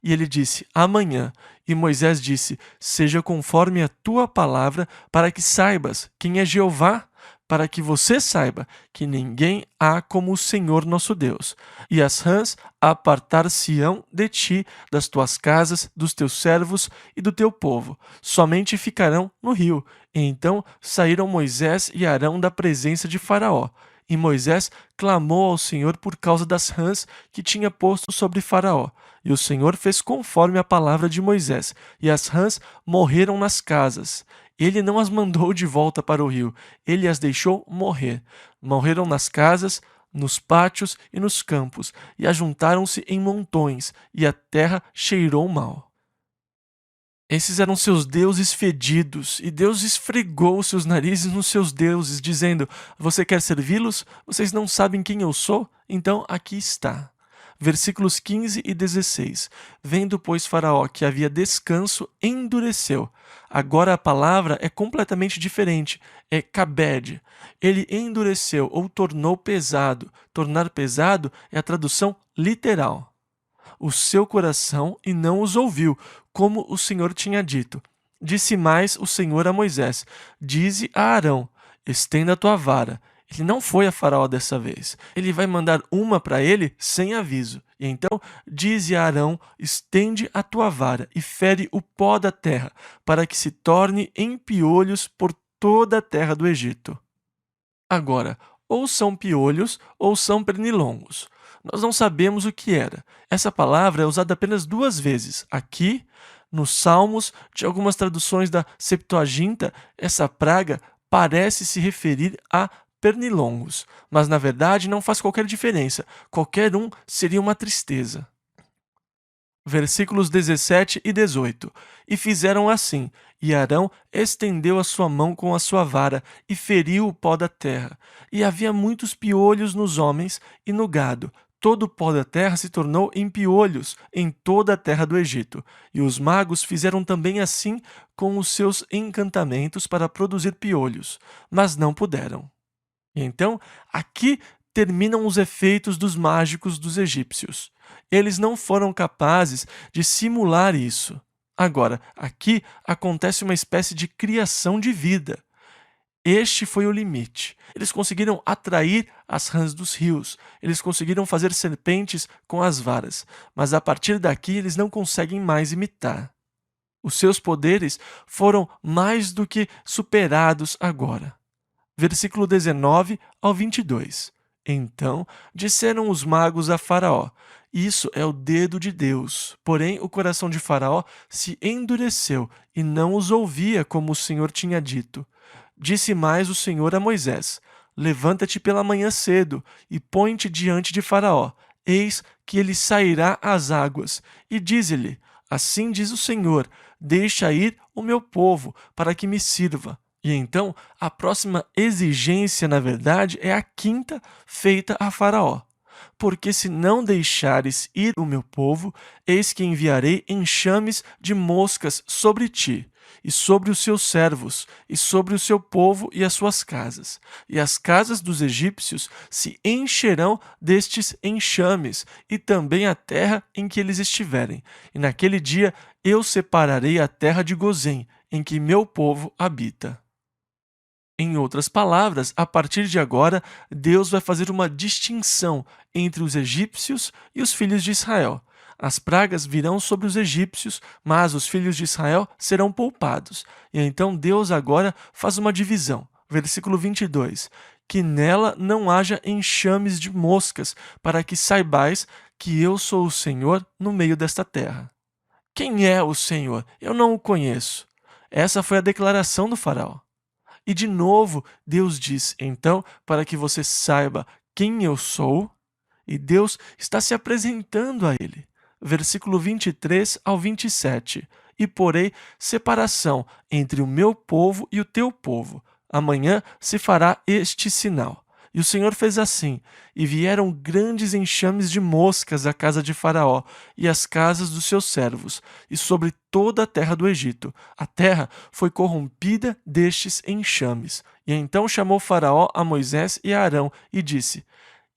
E ele disse, amanhã. E Moisés disse, seja conforme a tua palavra, para que saibas quem é Jeová, para que você saiba que ninguém há como o Senhor nosso Deus. E as rãs apartar-se-ão de ti, das tuas casas, dos teus servos e do teu povo. Somente ficarão no rio. E então saíram Moisés e Arão da presença de Faraó. E Moisés clamou ao Senhor por causa das rãs que tinha posto sobre Faraó. E o Senhor fez conforme a palavra de Moisés, e as rãs morreram nas casas. Ele não as mandou de volta para o rio, ele as deixou morrer. Morreram nas casas, nos pátios e nos campos, e ajuntaram-se em montões, e a terra cheirou mal. Esses eram seus deuses fedidos, e Deus esfregou os seus narizes nos seus deuses, dizendo: Você quer servi-los? Vocês não sabem quem eu sou? Então aqui está. Versículos 15 e 16. Vendo, pois, Faraó que havia descanso, endureceu. Agora a palavra é completamente diferente, é kabed. Ele endureceu ou tornou pesado. Tornar pesado é a tradução literal o seu coração e não os ouviu, como o Senhor tinha dito. Disse mais o Senhor a Moisés: Dize a Arão: Estenda a tua vara. Ele não foi a Faraó dessa vez. Ele vai mandar uma para ele sem aviso. E então dize a Arão: Estende a tua vara e fere o pó da terra, para que se torne em piolhos por toda a terra do Egito. Agora, ou são piolhos ou são pernilongos. Nós não sabemos o que era. Essa palavra é usada apenas 2 vezes. Aqui, nos Salmos, de algumas traduções da Septuaginta, essa praga parece se referir a pernilongos, mas na verdade não faz qualquer diferença. Qualquer um seria uma tristeza. Versículos 17 e 18. E fizeram assim, e Arão estendeu a sua mão com a sua vara e feriu o pó da terra. E havia muitos piolhos nos homens e no gado. Todo o pó da terra se tornou em piolhos em toda a terra do Egito. E os magos fizeram também assim com os seus encantamentos para produzir piolhos, mas não puderam. E então, aqui terminam os efeitos dos mágicos dos egípcios. Eles não foram capazes de simular isso. Agora, aqui acontece uma espécie de criação de vida. Este foi o limite. Eles conseguiram atrair as rãs dos rios. Eles conseguiram fazer serpentes com as varas. Mas a partir daqui eles não conseguem mais imitar. Os seus poderes foram mais do que superados agora. Versículo 19 ao 22. Então disseram os magos a Faraó: Isso é o dedo de Deus. Porém, o coração de Faraó se endureceu e não os ouvia como o Senhor tinha dito. Disse mais o Senhor a Moisés: Levanta-te pela manhã cedo e põe-te diante de Faraó. Eis que ele sairá às águas. E dize-lhe: Assim diz o Senhor: Deixa ir o meu povo, para que me sirva. E então, a próxima exigência, na verdade, é a quinta feita a Faraó. Porque se não deixares ir o meu povo, eis que enviarei enxames de moscas sobre ti, e sobre os seus servos, e sobre o seu povo e as suas casas. E as casas dos egípcios se encherão destes enxames, e também a terra em que eles estiverem. E naquele dia eu separarei a terra de Gozém, em que meu povo habita. Em outras palavras, a partir de agora, Deus vai fazer uma distinção entre os egípcios e os filhos de Israel. As pragas virão sobre os egípcios, mas os filhos de Israel serão poupados. E então Deus agora faz uma divisão. Versículo 22. Que nela não haja enxames de moscas, para que saibais que eu sou o Senhor no meio desta terra. Quem é o Senhor? Eu não o conheço. Essa foi a declaração do faraó. E de novo, Deus diz, então, para que você saiba quem eu sou, e Deus está se apresentando a ele. Versículo 23 ao 27. E porei separação entre o meu povo e o teu povo. Amanhã se fará este sinal. E o Senhor fez assim, e vieram grandes enxames de moscas à casa de Faraó e às casas dos seus servos, e sobre toda a terra do Egito. A terra foi corrompida destes enxames. E então chamou Faraó a Moisés e a Arão e disse: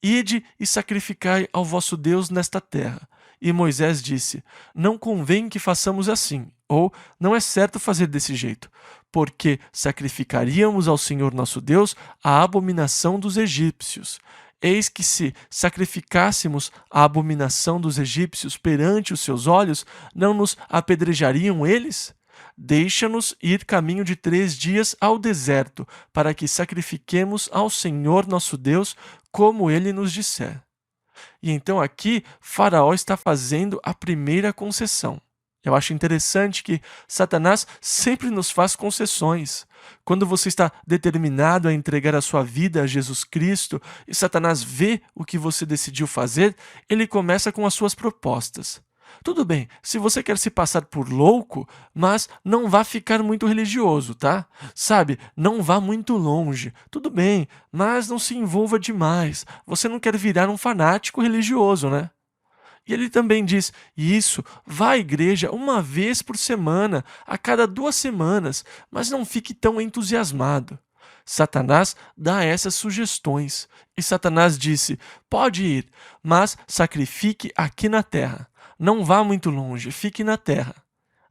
Ide e sacrificai ao vosso Deus nesta terra. E Moisés disse: Não convém que façamos assim, ou não é certo fazer desse jeito, porque sacrificaríamos ao Senhor nosso Deus a abominação dos egípcios. Eis que se sacrificássemos a abominação dos egípcios perante os seus olhos, não nos apedrejariam eles? Deixa-nos ir caminho de 3 dias ao deserto, para que sacrifiquemos ao Senhor nosso Deus, como ele nos disser. E então aqui, Faraó está fazendo a primeira concessão. Eu acho interessante que Satanás sempre nos faz concessões. Quando você está determinado a entregar a sua vida a Jesus Cristo e Satanás vê o que você decidiu fazer, ele começa com as suas propostas. Tudo bem, se você quer se passar por louco, mas não vá ficar muito religioso, tá? Sabe, não vá muito longe. Tudo bem, mas não se envolva demais. Você não quer virar um fanático religioso, né? E ele também diz: isso, vá à igreja uma vez por semana, a cada 2 semanas, mas não fique tão entusiasmado. Satanás dá essas sugestões. E Satanás disse: pode ir, mas sacrifique aqui na terra. Não vá muito longe, fique na terra.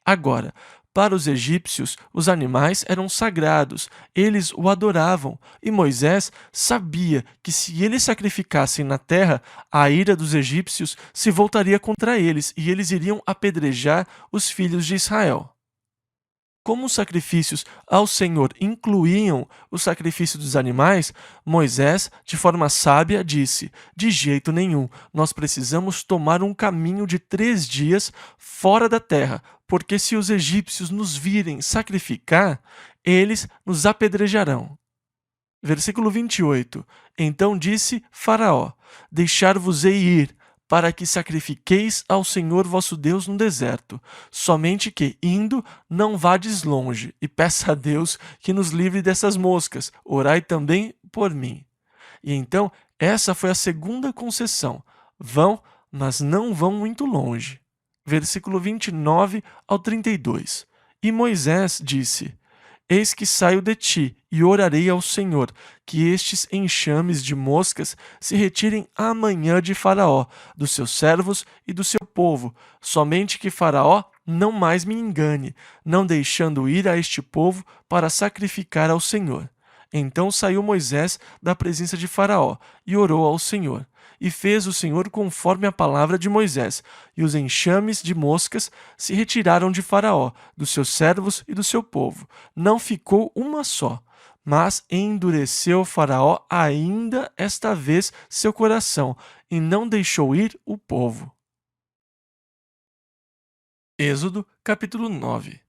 Agora, para os egípcios, os animais eram sagrados, eles o adoravam, e Moisés sabia que se eles sacrificassem na terra, a ira dos egípcios se voltaria contra eles e eles iriam apedrejar os filhos de Israel. Como os sacrifícios ao Senhor incluíam o sacrifício dos animais, Moisés, de forma sábia, disse: de jeito nenhum, nós precisamos tomar um caminho de 3 dias fora da terra, porque se os egípcios nos virem sacrificar, eles nos apedrejarão. Versículo 28. Então disse Faraó: deixar-vos-ei ir, para que sacrifiqueis ao Senhor vosso Deus no deserto. Somente que, indo, não vades longe, e peça a Deus que nos livre dessas moscas. Orai também por mim. E então, essa foi a segunda concessão. Vão, mas não vão muito longe. Versículo 29 ao 32. E Moisés disse: eis que saio de ti, e orarei ao Senhor, que estes enxames de moscas se retirem amanhã de Faraó, dos seus servos e do seu povo, somente que Faraó não mais me engane, não deixando ir a este povo para sacrificar ao Senhor. Então saiu Moisés da presença de Faraó e orou ao Senhor. E fez o Senhor conforme a palavra de Moisés, e os enxames de moscas se retiraram de Faraó, dos seus servos e do seu povo. Não ficou uma só. Mas endureceu Faraó ainda esta vez seu coração, e não deixou ir o povo. Êxodo, capítulo 9,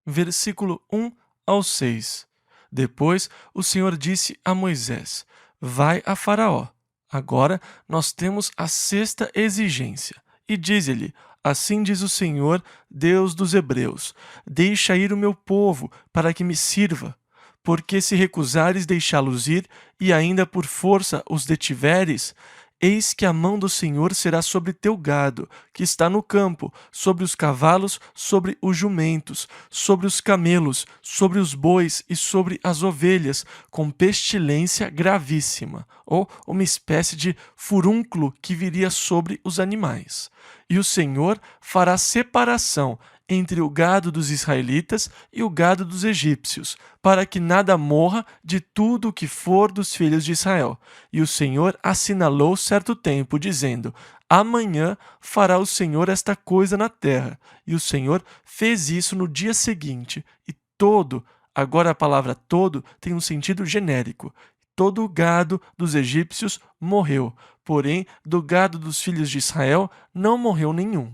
versículo 1 ao 6. Depois o Senhor disse a Moisés: vai a Faraó. Agora nós temos a sexta exigência. E diz-lhe: assim diz o Senhor, Deus dos Hebreus: deixa ir o meu povo, para que me sirva. Porque se recusares deixá-los ir, e ainda por força os detiveres, eis que a mão do Senhor será sobre teu gado, que está no campo, sobre os cavalos, sobre os jumentos, sobre os camelos, sobre os bois e sobre as ovelhas, com pestilência gravíssima, ou uma espécie de furúnculo que viria sobre os animais. E o Senhor fará separação entre o gado dos israelitas e o gado dos egípcios, para que nada morra de tudo o que for dos filhos de Israel. E o Senhor assinalou certo tempo, dizendo: amanhã fará o Senhor esta coisa na terra. E o Senhor fez isso no dia seguinte. E todo, agora a palavra todo tem um sentido genérico. Todo o gado dos egípcios morreu, porém do gado dos filhos de Israel não morreu nenhum.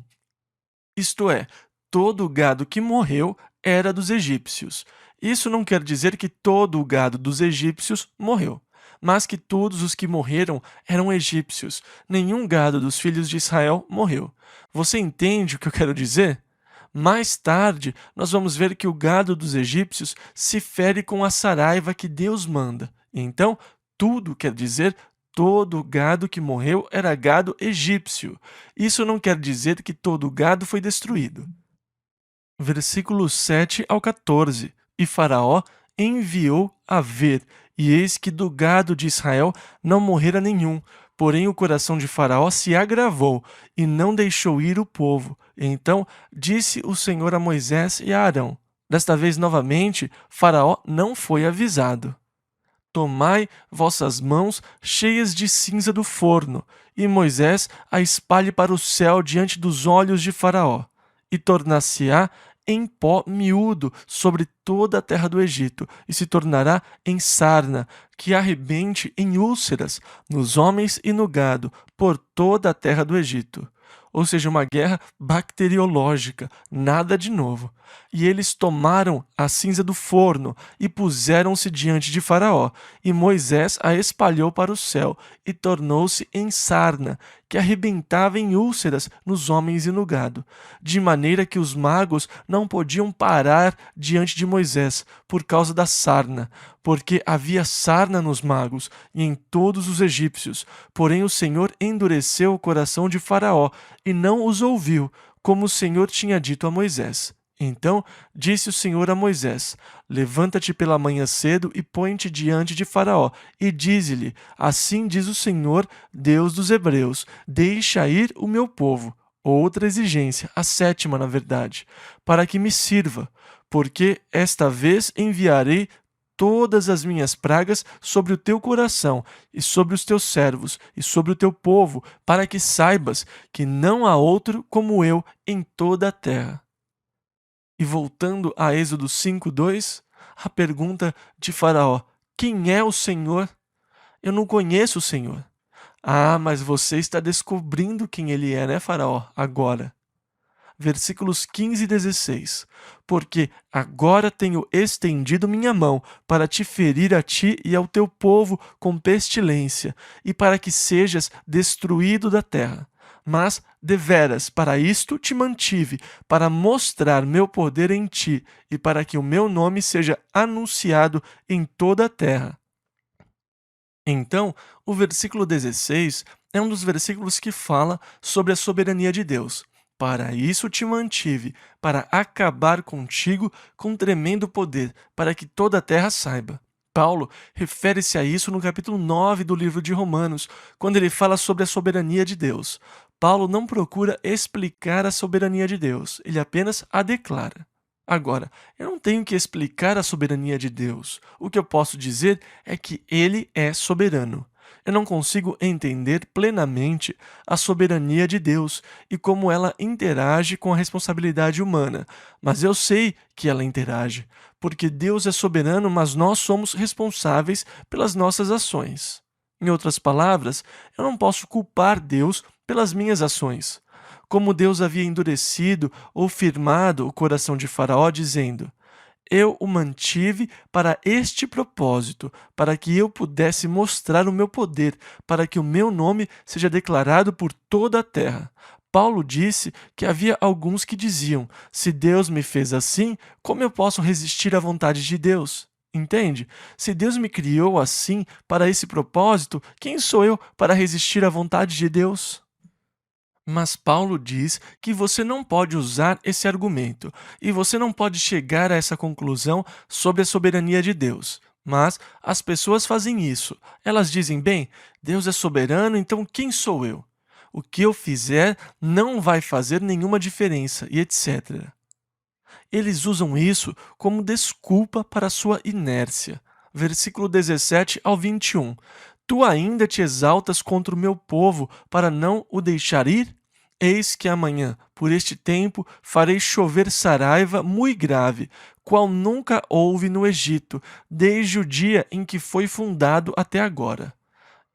Isto é, todo o gado que morreu era dos egípcios. Isso não quer dizer que todo o gado dos egípcios morreu, mas que todos os que morreram eram egípcios. Nenhum gado dos filhos de Israel morreu. Você entende o que eu quero dizer? Mais tarde, nós vamos ver que o gado dos egípcios se fere com a saraiva que Deus manda. Então, tudo quer dizer todo gado que morreu era gado egípcio. Isso não quer dizer que todo gado foi destruído. Versículos 7 ao 14. E Faraó enviou a ver, e eis que do gado de Israel não morrera nenhum. Porém o coração de Faraó se agravou, e não deixou ir o povo. Então disse o Senhor a Moisés e a Arão. Desta vez novamente, Faraó não foi avisado. Tomai vossas mãos cheias de cinza do forno, e Moisés a espalhe para o céu diante dos olhos de Faraó, e tornar-se-á em pó miúdo sobre toda a terra do Egito, e se tornará em sarna, que arrebente em úlceras nos homens e no gado, por toda a terra do Egito. Ou seja, uma guerra bacteriológica, nada de novo. E eles tomaram a cinza do forno e puseram-se diante de Faraó, e Moisés a espalhou para o céu, e tornou-se em sarna, que arrebentava em úlceras nos homens e no gado, de maneira que os magos não podiam parar diante de Moisés por causa da sarna, porque havia sarna nos magos e em todos os egípcios. Porém o Senhor endureceu o coração de Faraó e não os ouviu, como o Senhor tinha dito a Moisés. Então disse o Senhor a Moisés: Levanta-te pela manhã cedo e põe-te diante de Faraó, e dize-lhe: Assim diz o Senhor, Deus dos Hebreus: Deixa ir o meu povo. Outra exigência, a sétima, na verdade, para que me sirva, porque esta vez enviarei todas as minhas pragas sobre o teu coração e sobre os teus servos e sobre o teu povo, para que saibas que não há outro como eu em toda a terra. E voltando a Êxodo 5:2, a pergunta de Faraó: Quem é o Senhor? Eu não conheço o Senhor. Ah, mas você está descobrindo quem ele é, né, Faraó? Agora. Versículos 15 e 16. Porque agora tenho estendido minha mão para te ferir a ti e ao teu povo com pestilência, e para que sejas destruído da terra. Mas, deveras, para isto te mantive, para mostrar meu poder em ti, e para que o meu nome seja anunciado em toda a terra. Então, o versículo 16 é um dos versículos que fala sobre a soberania de Deus. Para isso te mantive, para acabar contigo com tremendo poder, para que toda a terra saiba. Paulo refere-se a isso no capítulo 9 do livro de Romanos, quando ele fala sobre a soberania de Deus. Paulo não procura explicar a soberania de Deus, ele apenas a declara. Agora, eu não tenho que explicar a soberania de Deus. O que eu posso dizer é que ele é soberano. Eu não consigo entender plenamente a soberania de Deus e como ela interage com a responsabilidade humana, mas eu sei que ela interage, porque Deus é soberano, mas nós somos responsáveis pelas nossas ações. Em outras palavras, eu não posso culpar Deus pelas minhas ações. Como Deus havia endurecido ou firmado o coração de Faraó, dizendo: Eu o mantive para este propósito, para que eu pudesse mostrar o meu poder, para que o meu nome seja declarado por toda a terra. Paulo disse que havia alguns que diziam: Se Deus me fez assim, como eu posso resistir à vontade de Deus? Entende? Se Deus me criou assim, para esse propósito, quem sou eu para resistir à vontade de Deus? Mas Paulo diz que você não pode usar esse argumento e você não pode chegar a essa conclusão sobre a soberania de Deus. Mas as pessoas fazem isso. Elas dizem: bem, Deus é soberano, então quem sou eu? O que eu fizer não vai fazer nenhuma diferença, e etc. Eles usam isso como desculpa para a sua inércia. Versículo 17 ao 21. Tu ainda te exaltas contra o meu povo para não o deixar ir? Eis que amanhã, por este tempo, farei chover saraiva muito grave, qual nunca houve no Egito, desde o dia em que foi fundado até agora.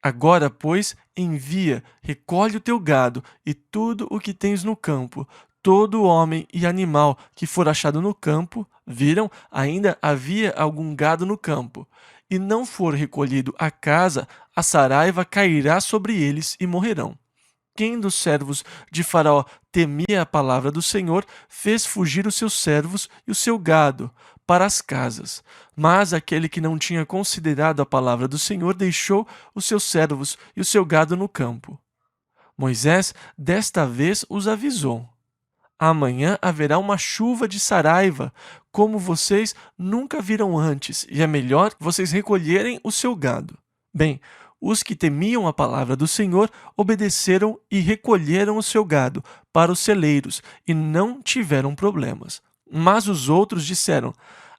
Agora, pois, envia, recolhe o teu gado e tudo o que tens no campo, todo homem e animal que for achado no campo, viram, ainda havia algum gado no campo, e não for recolhido à casa, a saraiva cairá sobre eles e morrerão. Quem dos servos de Faraó temia a palavra do Senhor, fez fugir os seus servos e o seu gado para as casas. Mas aquele que não tinha considerado a palavra do Senhor deixou os seus servos e o seu gado no campo. Moisés desta vez os avisou: Amanhã haverá uma chuva de saraiva, como vocês nunca viram antes, e é melhor vocês recolherem o seu gado. Bem, os que temiam a palavra do Senhor obedeceram e recolheram o seu gado para os celeiros e não tiveram problemas. Mas os outros disseram: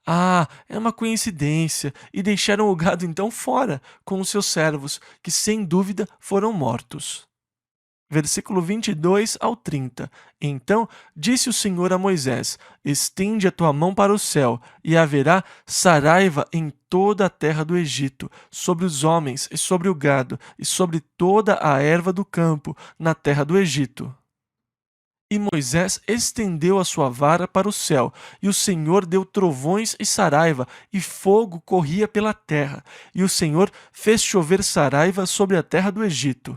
Ah, é uma coincidência, e deixaram o gado então fora com os seus servos, que sem dúvida foram mortos. Versículo 22 ao 30. Então disse o Senhor a Moisés: Estende a tua mão para o céu, e haverá saraiva em toda a terra do Egito, sobre os homens e sobre o gado, e sobre toda a erva do campo, na terra do Egito. E Moisés estendeu a sua vara para o céu, e o Senhor deu trovões e saraiva, e fogo corria pela terra, e o Senhor fez chover saraiva sobre a terra do Egito.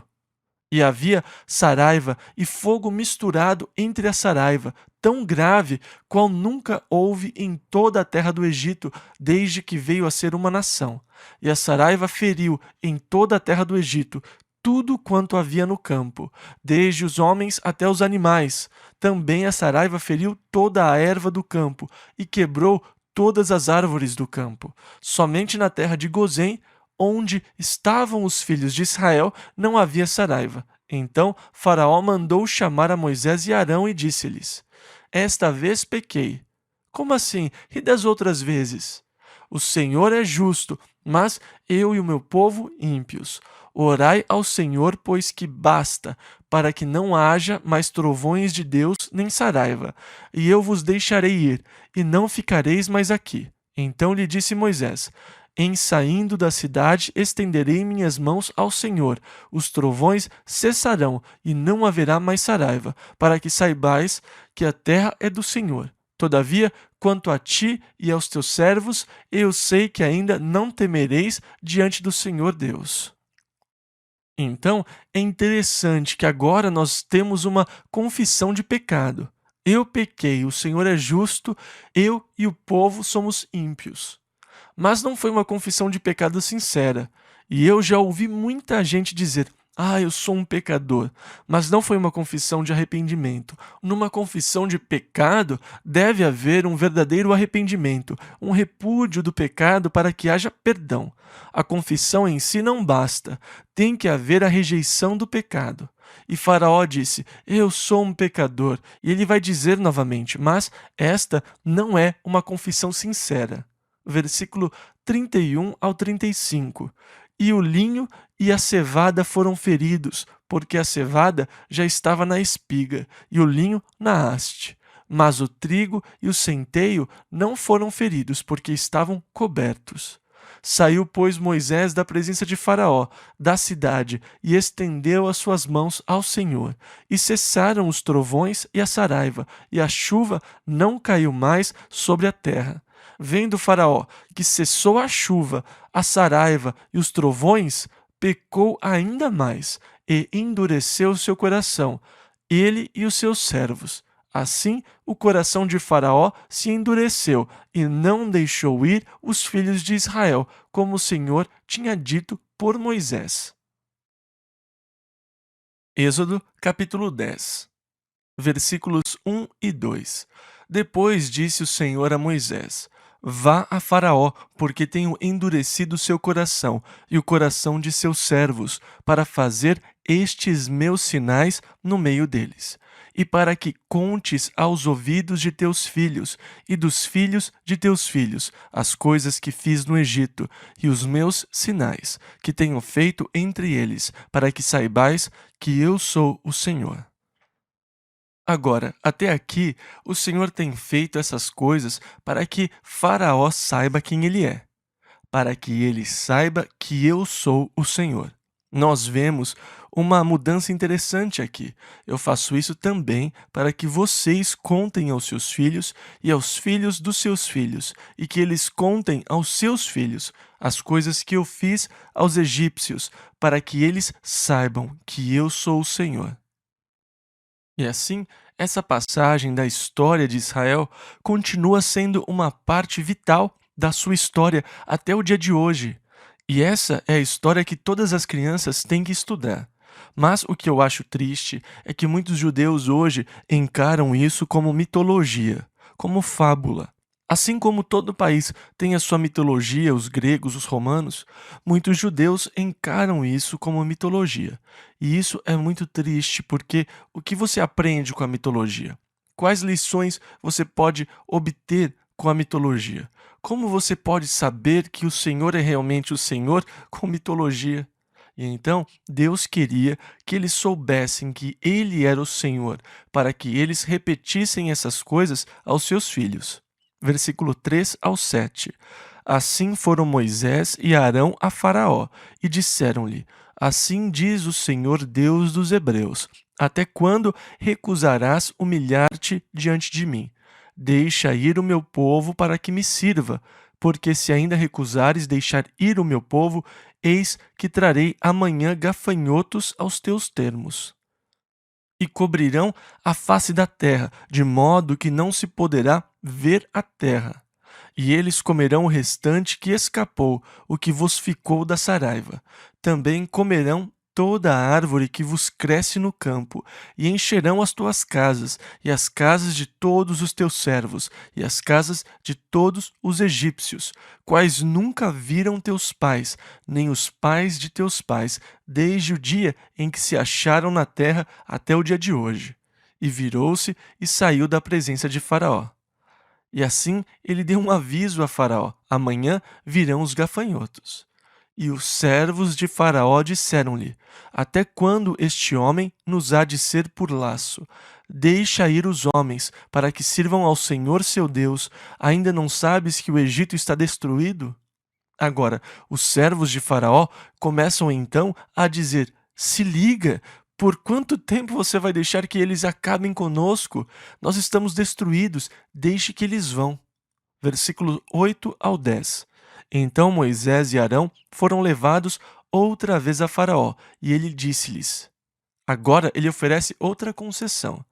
E havia saraiva e fogo misturado entre a saraiva, tão grave qual nunca houve em toda a terra do Egito, desde que veio a ser uma nação. E a saraiva feriu em toda a terra do Egito tudo quanto havia no campo, desde os homens até os animais. Também a saraiva feriu toda a erva do campo e quebrou todas as árvores do campo. Somente na terra de Gozém, onde estavam os filhos de Israel, não havia saraiva. Então Faraó mandou chamar a Moisés e Arão e disse-lhes: Esta vez pequei. Como assim? E das outras vezes? O Senhor é justo, mas eu e o meu povo ímpios. Orai ao Senhor, pois que basta, para que não haja mais trovões de Deus nem saraiva, e eu vos deixarei ir, e não ficareis mais aqui. Então lhe disse Moisés: Em saindo da cidade, estenderei minhas mãos ao Senhor. Os trovões cessarão, e não haverá mais saraiva, para que saibais que a terra é do Senhor. Todavia, quanto a ti e aos teus servos, eu sei que ainda não temereis diante do Senhor Deus. Então, é interessante que agora nós temos uma confissão de pecado. Eu pequei, o Senhor é justo, eu e o povo somos ímpios. Mas não foi uma confissão de pecado sincera. E eu já ouvi muita gente dizer: eu sou um pecador. Mas não foi uma confissão de arrependimento. Numa confissão de pecado, deve haver um verdadeiro arrependimento, um repúdio do pecado para que haja perdão. A confissão em si não basta, tem que haver a rejeição do pecado. E Faraó disse: Eu sou um pecador. E ele vai dizer novamente: Mas esta não é uma confissão sincera. Versículo 31 ao 35. E o linho e a cevada foram feridos, porque a cevada já estava na espiga, e o linho na haste. Mas o trigo e o centeio não foram feridos, porque estavam cobertos. Saiu, pois, Moisés da presença de Faraó, da cidade, e estendeu as suas mãos ao Senhor. E cessaram os trovões e a saraiva, e a chuva não caiu mais sobre a terra. Vendo Faraó que cessou a chuva, a saraiva e os trovões, pecou ainda mais e endureceu seu coração, ele e os seus servos. Assim, o coração de Faraó se endureceu e não deixou ir os filhos de Israel, como o Senhor tinha dito por Moisés. Êxodo, capítulo 10, versículos 1 e 2. Depois disse o Senhor a Moisés: Vá a Faraó, porque tenho endurecido seu coração e o coração de seus servos, para fazer estes meus sinais no meio deles, e para que contes aos ouvidos de teus filhos e dos filhos de teus filhos as coisas que fiz no Egito e os meus sinais, que tenho feito entre eles, para que saibais que eu sou o Senhor. Agora, até aqui, o Senhor tem feito essas coisas para que Faraó saiba quem ele é, para que ele saiba que eu sou o Senhor. Nós vemos uma mudança interessante aqui. Eu faço isso também para que vocês contem aos seus filhos e aos filhos dos seus filhos, e que eles contem aos seus filhos as coisas que eu fiz aos egípcios, para que eles saibam que eu sou o Senhor. E assim, essa passagem da história de Israel continua sendo uma parte vital da sua história até o dia de hoje. E essa é a história que todas as crianças têm que estudar. Mas o que eu acho triste é que muitos judeus hoje encaram isso como mitologia, como fábula. Assim como todo país tem a sua mitologia, os gregos, os romanos, muitos judeus encaram isso como mitologia. E isso é muito triste, porque o que você aprende com a mitologia? Quais lições você pode obter com a mitologia? Como você pode saber que o Senhor é realmente o Senhor com mitologia? E então, Deus queria que eles soubessem que Ele era o Senhor, para que eles repetissem essas coisas aos seus filhos. Versículo 3 ao 7. Assim foram Moisés e Arão a Faraó, e disseram-lhe: Assim diz o Senhor Deus dos Hebreus: Até quando recusarás humilhar-te diante de mim? Deixa ir o meu povo para que me sirva. porque se ainda recusares deixar ir o meu povo, eis que trarei amanhã gafanhotos aos teus termos. E cobrirão a face da terra, de modo que não se poderá ver a terra. E eles comerão o restante que escapou, o que vos ficou da saraiva. Também comerão toda a árvore que vos cresce no campo, e encherão as tuas casas, e as casas de todos os teus servos, e as casas de todos os egípcios, quais nunca viram teus pais, nem os pais de teus pais, desde o dia em que se acharam na terra até o dia de hoje. E virou-se e saiu da presença de Faraó. E assim ele deu um aviso a Faraó: amanhã virão os gafanhotos. E os servos de Faraó disseram-lhe: até quando este homem nos há de ser por laço? Deixa ir os homens, para que sirvam ao Senhor seu Deus. Ainda não sabes que o Egito está destruído? Agora, os servos de Faraó começam então a dizer: se liga, por quanto tempo você vai deixar que eles acabem conosco? Nós estamos destruídos, deixe que eles vão. Versículo 8 ao 10. Então Moisés e Arão foram levados outra vez a Faraó, e ele disse-lhes: agora ele oferece outra concessão.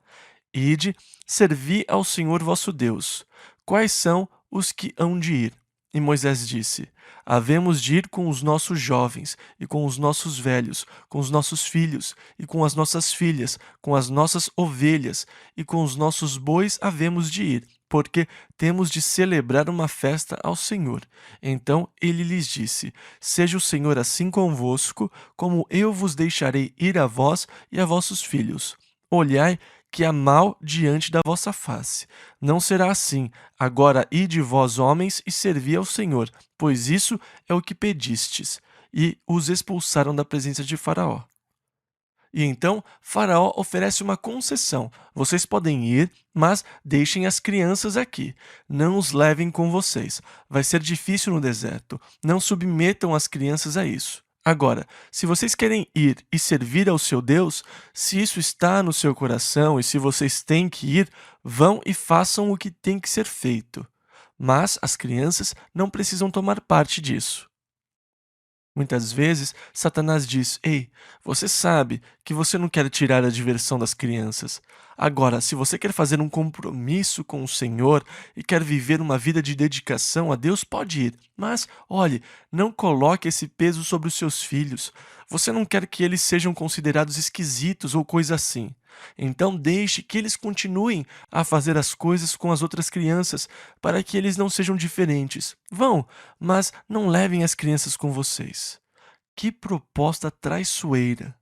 Ide, servi ao Senhor vosso Deus. Quais são os que hão de ir? E Moisés disse: havemos de ir com os nossos jovens, e com os nossos velhos, com os nossos filhos, e com as nossas filhas, com as nossas ovelhas, e com os nossos bois havemos de ir, porque temos de celebrar uma festa ao Senhor. Então ele lhes disse: seja o Senhor assim convosco, como eu vos deixarei ir a vós e a vossos filhos. Olhai que há mal diante da vossa face. Não será assim. Agora ide vós, homens, e servi ao Senhor, pois isso é o que pedistes. E os expulsaram da presença de Faraó. E então Faraó oferece uma concessão. Vocês podem ir, mas deixem as crianças aqui. Não os levem com vocês. Vai ser difícil no deserto. Não submetam as crianças a isso. Agora, se vocês querem ir e servir ao seu Deus, se isso está no seu coração e se vocês têm que ir, vão e façam o que tem que ser feito. Mas as crianças não precisam tomar parte disso. Muitas vezes, Satanás diz: ei, você sabe que você não quer tirar a diversão das crianças. Agora, se você quer fazer um compromisso com o Senhor e quer viver uma vida de dedicação a Deus, pode ir. Mas, olhe, não coloque esse peso sobre os seus filhos. Você não quer que eles sejam considerados esquisitos ou coisa assim. Então, deixe que eles continuem a fazer as coisas com as outras crianças, para que eles não sejam diferentes. Vão, mas não levem as crianças com vocês. Que proposta traiçoeira!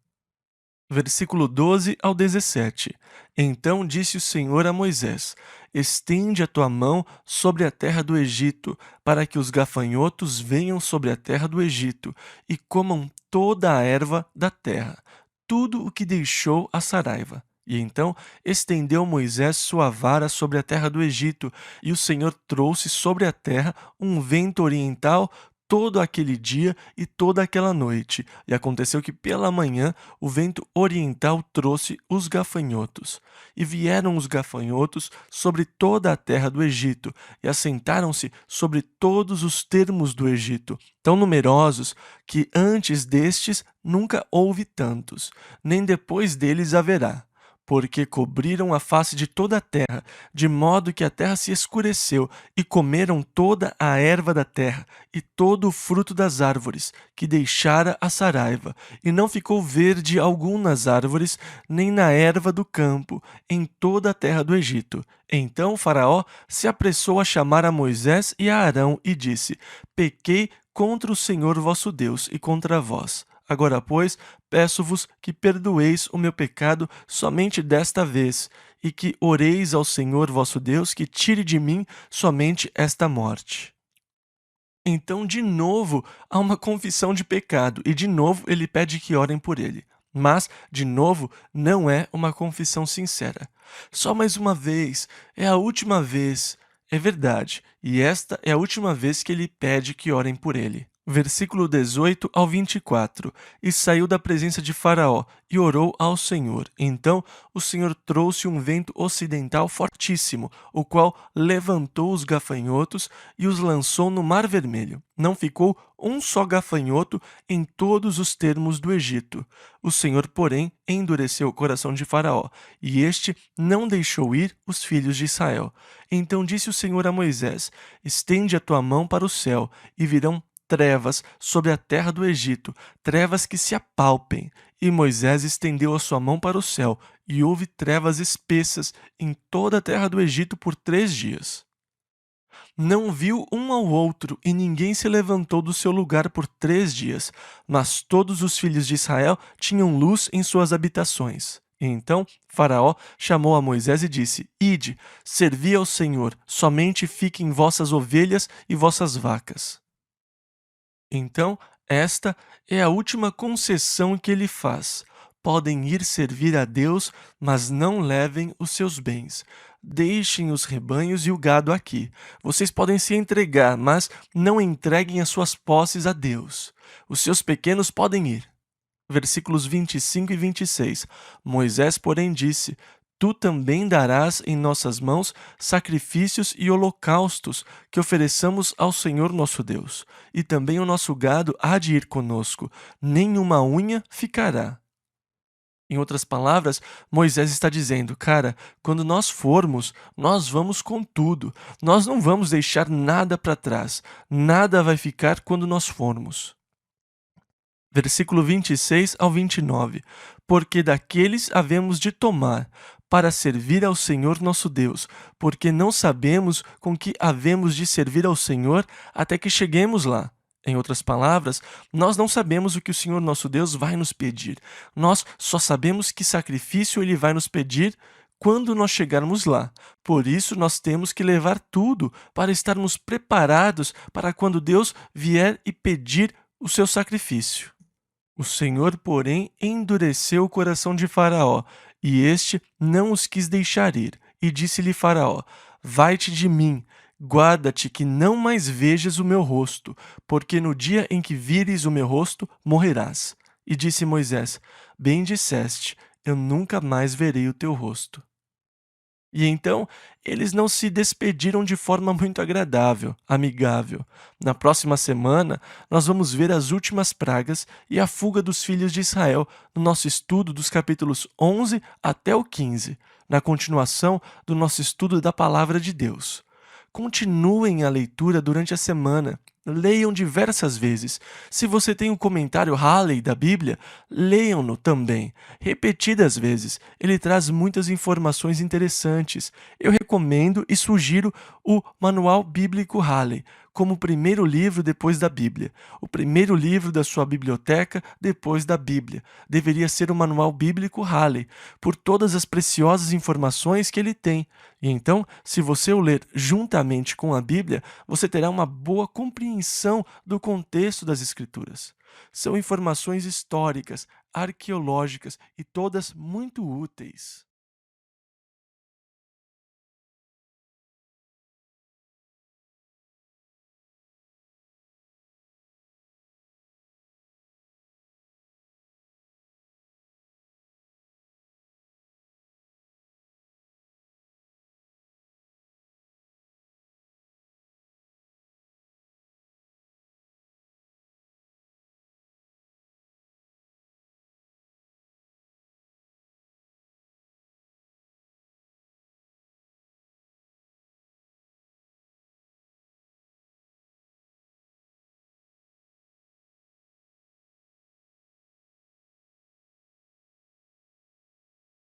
Versículo 12 ao 17. Então disse o Senhor a Moisés: estende a tua mão sobre a terra do Egito, para que os gafanhotos venham sobre a terra do Egito e comam toda a erva da terra, tudo o que deixou a saraiva. E então estendeu Moisés sua vara sobre a terra do Egito, e o Senhor trouxe sobre a terra um vento oriental todo aquele dia e toda aquela noite. E aconteceu que pela manhã o vento oriental trouxe os gafanhotos. E vieram os gafanhotos sobre toda a terra do Egito, e assentaram-se sobre todos os termos do Egito, tão numerosos que antes destes nunca houve tantos, nem depois deles haverá. Porque cobriram a face de toda a terra, de modo que a terra se escureceu, e comeram toda a erva da terra, e todo o fruto das árvores, que deixara a saraiva, e não ficou verde algum nas árvores, nem na erva do campo, em toda a terra do Egito. Então Faraó se apressou a chamar a Moisés e a Arão, e disse: pequei contra o Senhor vosso Deus, e contra vós. Agora, pois, peço-vos que perdoeis o meu pecado somente desta vez, e que oreis ao Senhor vosso Deus que tire de mim somente esta morte. Então, de novo, há uma confissão de pecado, e de novo ele pede que orem por ele. Mas, de novo, não é uma confissão sincera. Só mais uma vez, é a última vez. É verdade, e esta é a última vez que ele pede que orem por ele. Versículo 18 ao 24. E saiu da presença de Faraó e orou ao Senhor. Então o Senhor trouxe um vento ocidental fortíssimo, o qual levantou os gafanhotos e os lançou no Mar Vermelho. Não ficou um só gafanhoto em todos os termos do Egito. O Senhor, porém, endureceu o coração de Faraó, e este não deixou ir os filhos de Israel. Então disse o Senhor a Moisés: Estende a tua mão para o céu, e virão trevas sobre a terra do Egito, trevas que se apalpem. E Moisés estendeu a sua mão para o céu, e houve trevas espessas em toda a terra do Egito por 3 dias. Não viu um ao outro, e ninguém se levantou do seu lugar por 3 dias. Mas todos os filhos de Israel tinham luz em suas habitações. Então Faraó chamou a Moisés e disse: Ide, servi ao Senhor, somente fiquem vossas ovelhas e vossas vacas. Então, esta é a última concessão que ele faz. Podem ir servir a Deus, mas não levem os seus bens. Deixem os rebanhos e o gado aqui. Vocês podem se entregar, mas não entreguem as suas posses a Deus. Os seus pequenos podem ir. Versículos 25 e 26. Moisés, porém, disse: Tu também darás em nossas mãos sacrifícios e holocaustos que ofereçamos ao Senhor nosso Deus. E também o nosso gado há de ir conosco, nenhuma unha ficará. Em outras palavras, Moisés está dizendo: cara, quando nós formos, nós vamos com tudo. Nós não vamos deixar nada para trás. Nada vai ficar quando nós formos. Versículo 26 ao 29. Porque daqueles havemos de tomar, para servir ao Senhor nosso Deus, porque não sabemos com que havemos de servir ao Senhor até que cheguemos lá. Em outras palavras, nós não sabemos o que o Senhor nosso Deus vai nos pedir. Nós só sabemos que sacrifício Ele vai nos pedir quando nós chegarmos lá. Por isso, nós temos que levar tudo para estarmos preparados para quando Deus vier e pedir o seu sacrifício. O Senhor, porém, endureceu o coração de Faraó, e este não os quis deixar ir. E disse-lhe Faraó: Vai-te de mim, guarda-te que não mais vejas o meu rosto, porque no dia em que vires o meu rosto, morrerás. E disse Moisés: Bem disseste, eu nunca mais verei o teu rosto. E então eles não se despediram de forma muito agradável, amigável. Na próxima semana, nós vamos ver as últimas pragas e a fuga dos filhos de Israel no nosso estudo dos capítulos 11 até o 15, na continuação do nosso estudo da Palavra de Deus. Continuem a leitura durante a semana. Leiam diversas vezes. Se você tem um comentário Halley da Bíblia, leiam-no também, repetidas vezes. Ele traz muitas informações interessantes. Eu recomendo e sugiro o Manual Bíblico Halley, como o primeiro livro depois da Bíblia. O primeiro livro da sua biblioteca depois da Bíblia. Deveria ser o Manual Bíblico Halley, por todas as preciosas informações que ele tem. E então, se você o ler juntamente com a Bíblia, você terá uma boa compreensão do contexto das Escrituras. São informações históricas, arqueológicas e todas muito úteis.